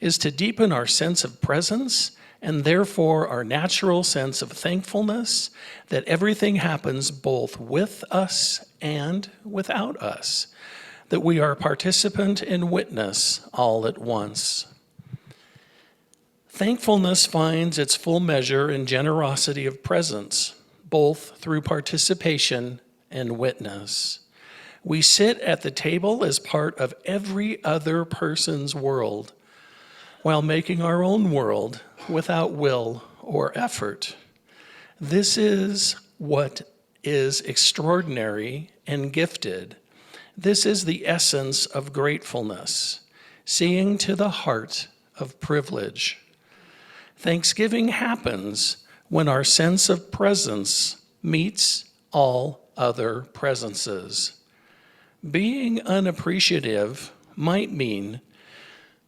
Speaker 2: is to deepen our sense of presence and therefore our natural sense of thankfulness that everything happens both with us and without us, that we are participant and witness all at once. Thankfulness finds its full measure in generosity of presence, both through participation and witness. We sit at the table as part of every other person's world, while making our own world without will or effort. This is what is extraordinary and gifted. This is the essence of gratefulness, seeing to the heart of privilege. Thanksgiving happens when our sense of presence meets all other presences. Being unappreciative might mean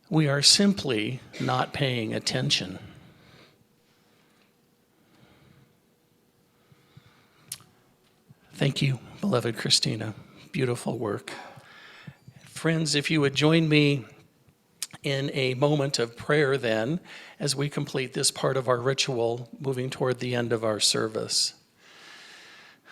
Speaker 2: we are simply not paying attention. Thank you, beloved Christina. Beautiful work. Friends, if you would join me in a moment of prayer then, as we complete this part of our ritual, moving toward the end of our service.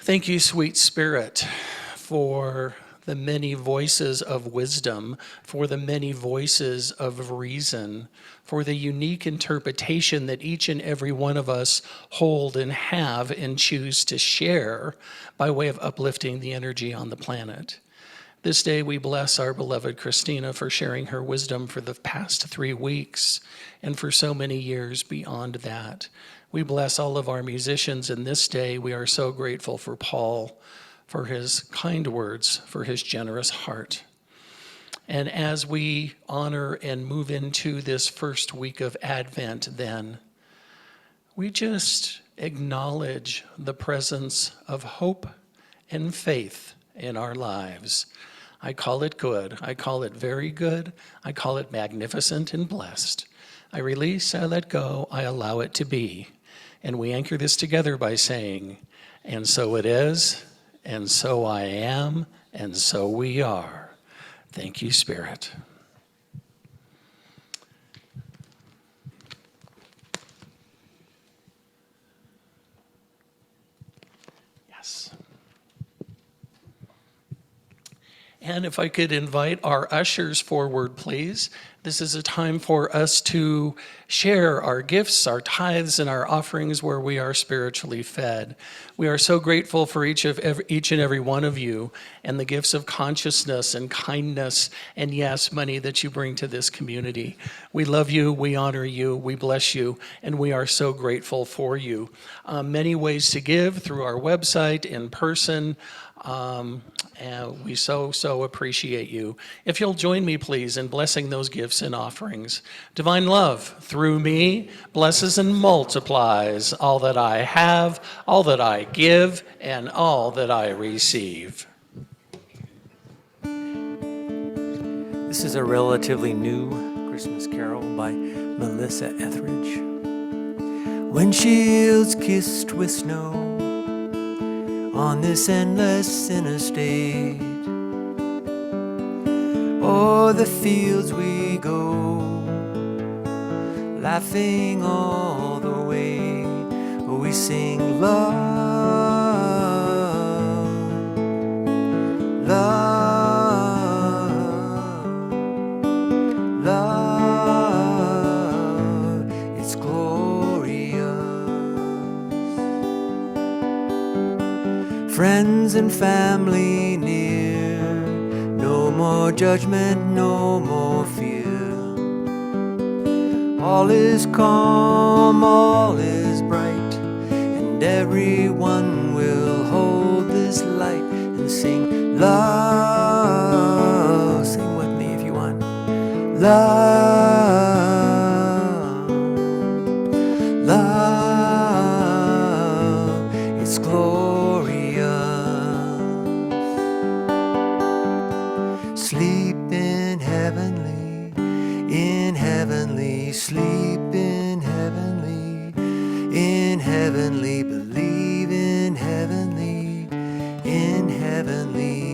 Speaker 2: Thank you, sweet Spirit, for the many voices of wisdom, for the many voices of reason, for the unique interpretation that each and every one of us hold and have and choose to share by way of uplifting the energy on the planet. This day we bless our beloved Christina for sharing her wisdom for the past 3 weeks and for so many years beyond that. We bless all of our musicians in this day. We are so grateful for Paul, for his kind words, for his generous heart. And as we honor and move into this first week of Advent then, we just acknowledge the presence of hope and faith in our lives. I call it good. I call it very good. I call it magnificent and blessed. I release, I let go, I allow it to be. And we anchor this together by saying, and so it is, and so I am, and so we are. Thank you, Spirit. Yes. And if I could invite our ushers forward, please. This is a time for us to share our gifts, our tithes, and our offerings where we are spiritually fed. We are so grateful for each and every one of you and the gifts of consciousness and kindness and, yes, money that you bring to this community. We love you, we honor you, we bless you, and we are so grateful for you. Many ways to give through our website, in person, and we so appreciate you. If you'll join me, please, in blessing those gifts and offerings. Divine love, through me, blesses and multiplies all that I have, all that I give, and all that I receive.
Speaker 1: This is a relatively new Christmas carol by Melissa Etheridge. When shields kissed with snow on this endless interstate, o'er the fields we go, laughing all the way. We sing love, love, love. It's glorious. Friends and family near, no more judgment, no more fear. All is calm, all is bright, and everyone will hold this light and sing love. Sing with me if you want. Love, love, it's glorious. Sleep in heavenly, sleep in heavenly, believe in heavenly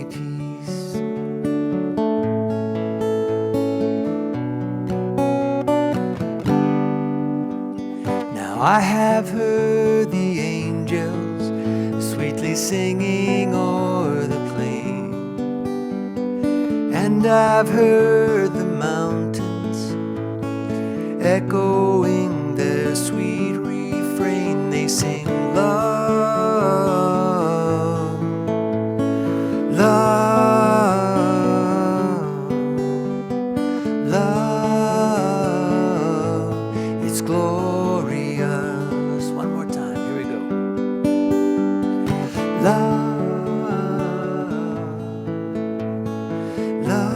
Speaker 1: peace. Now I have heard the angels sweetly singing o'er the plain, and I've heard the mountains echoing their sweet refrain. They sing love, love, love. It's glorious. One more time. Here we go. Love, love,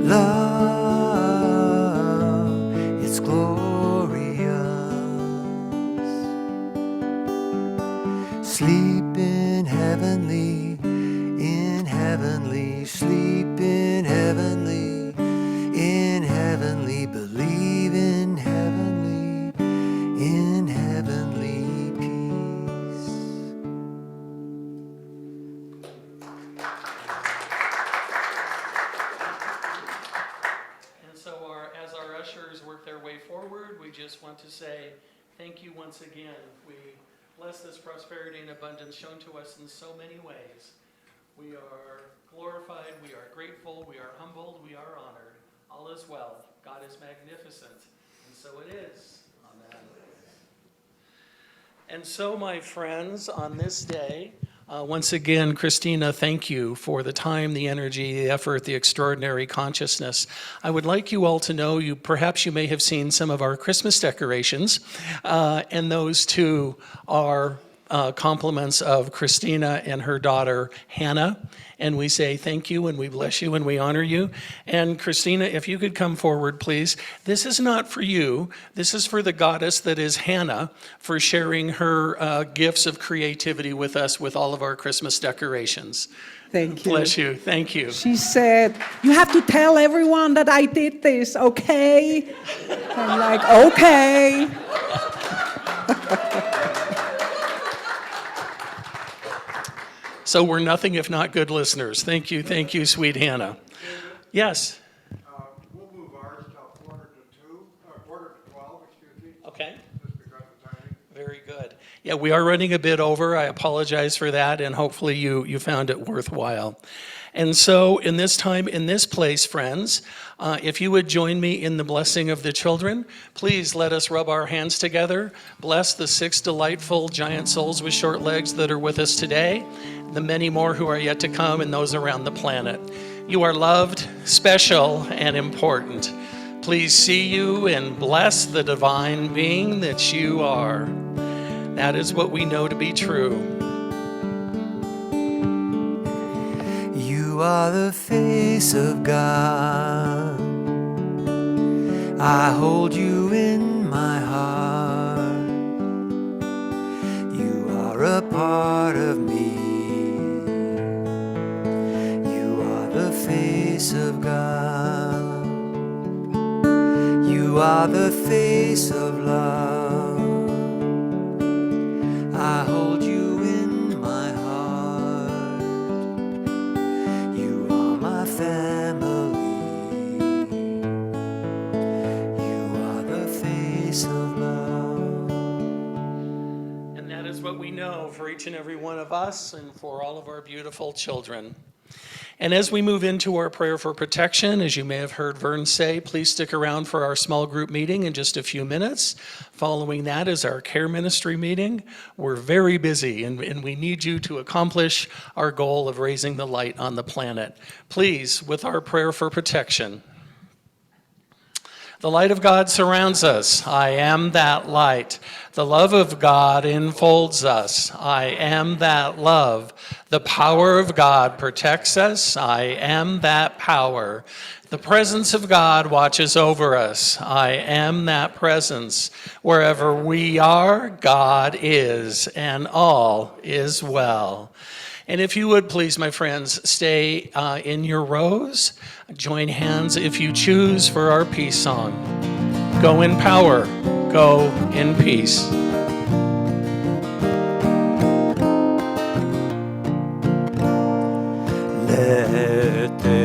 Speaker 1: love, it's glorious. Sleep in heavenly, sleep in heavenly, believe in heavenly peace.
Speaker 2: And so as our ushers work their way forward, we just want to say thank you once again. We bless this prosperity and abundance shown to us in so many ways. We are glorified, we are grateful, we are humbled, we are honored. All is well. God is magnificent, and so it is. Amen. And so, my friends, on this day, once again, Christina, thank you for the time, the energy, the effort, the extraordinary consciousness. I would like you all to know, perhaps you may have seen some of our Christmas decorations, and those two are compliments of Christina and her daughter, Hannah. And we say thank you, and we bless you, and we honor you. And Christina, if you could come forward, please. This is not for you. This is for the goddess that is Hannah, for sharing her gifts of creativity with us with all of our Christmas decorations.
Speaker 6: Thank you.
Speaker 2: Bless you. Thank you.
Speaker 6: She said, you have to tell everyone that I did this, okay? I'm like, okay.
Speaker 2: So we're nothing if not good listeners. Thank you, sweet Hannah. Yes?
Speaker 7: We'll move ours till quarter to 12, excuse me.
Speaker 2: Okay.
Speaker 7: Just because of timing.
Speaker 2: Very good. Yeah, we are running a bit over. I apologize for that, and hopefully you found it worthwhile. And so in this time, in this place, friends, if you would join me in the blessing of the children, please let us rub our hands together. Bless the 6 delightful giant souls with short legs that are with us today, the many more who are yet to come, and those around the planet. You are loved, special, and important. Please see you and bless the divine being that you are. That is what we know to be true.
Speaker 4: You are the face of God. I hold you in my heart. You are a part of me. You are the face of God. You are the face of love. I hold you in my heart. You are my family. You are the face of love.
Speaker 2: And that is what we know for each and every one of us and for all of our beautiful children. And as we move into our prayer for protection, as you may have heard Vern say, please stick around for our small group meeting in just a few minutes. Following that is our care ministry meeting. We're very busy, and we need you to accomplish our goal of raising the light on the planet. Please, with our prayer for protection. The light of God surrounds us. I am that light. The love of God enfolds us. I am that love. The power of God protects us. I am that power. The presence of God watches over us. I am that presence. Wherever we are, God is, and all is well. And if you would please, my friends, stay in your rows. Join hands if you choose for our peace song. Go in power, go in peace.
Speaker 4: Let there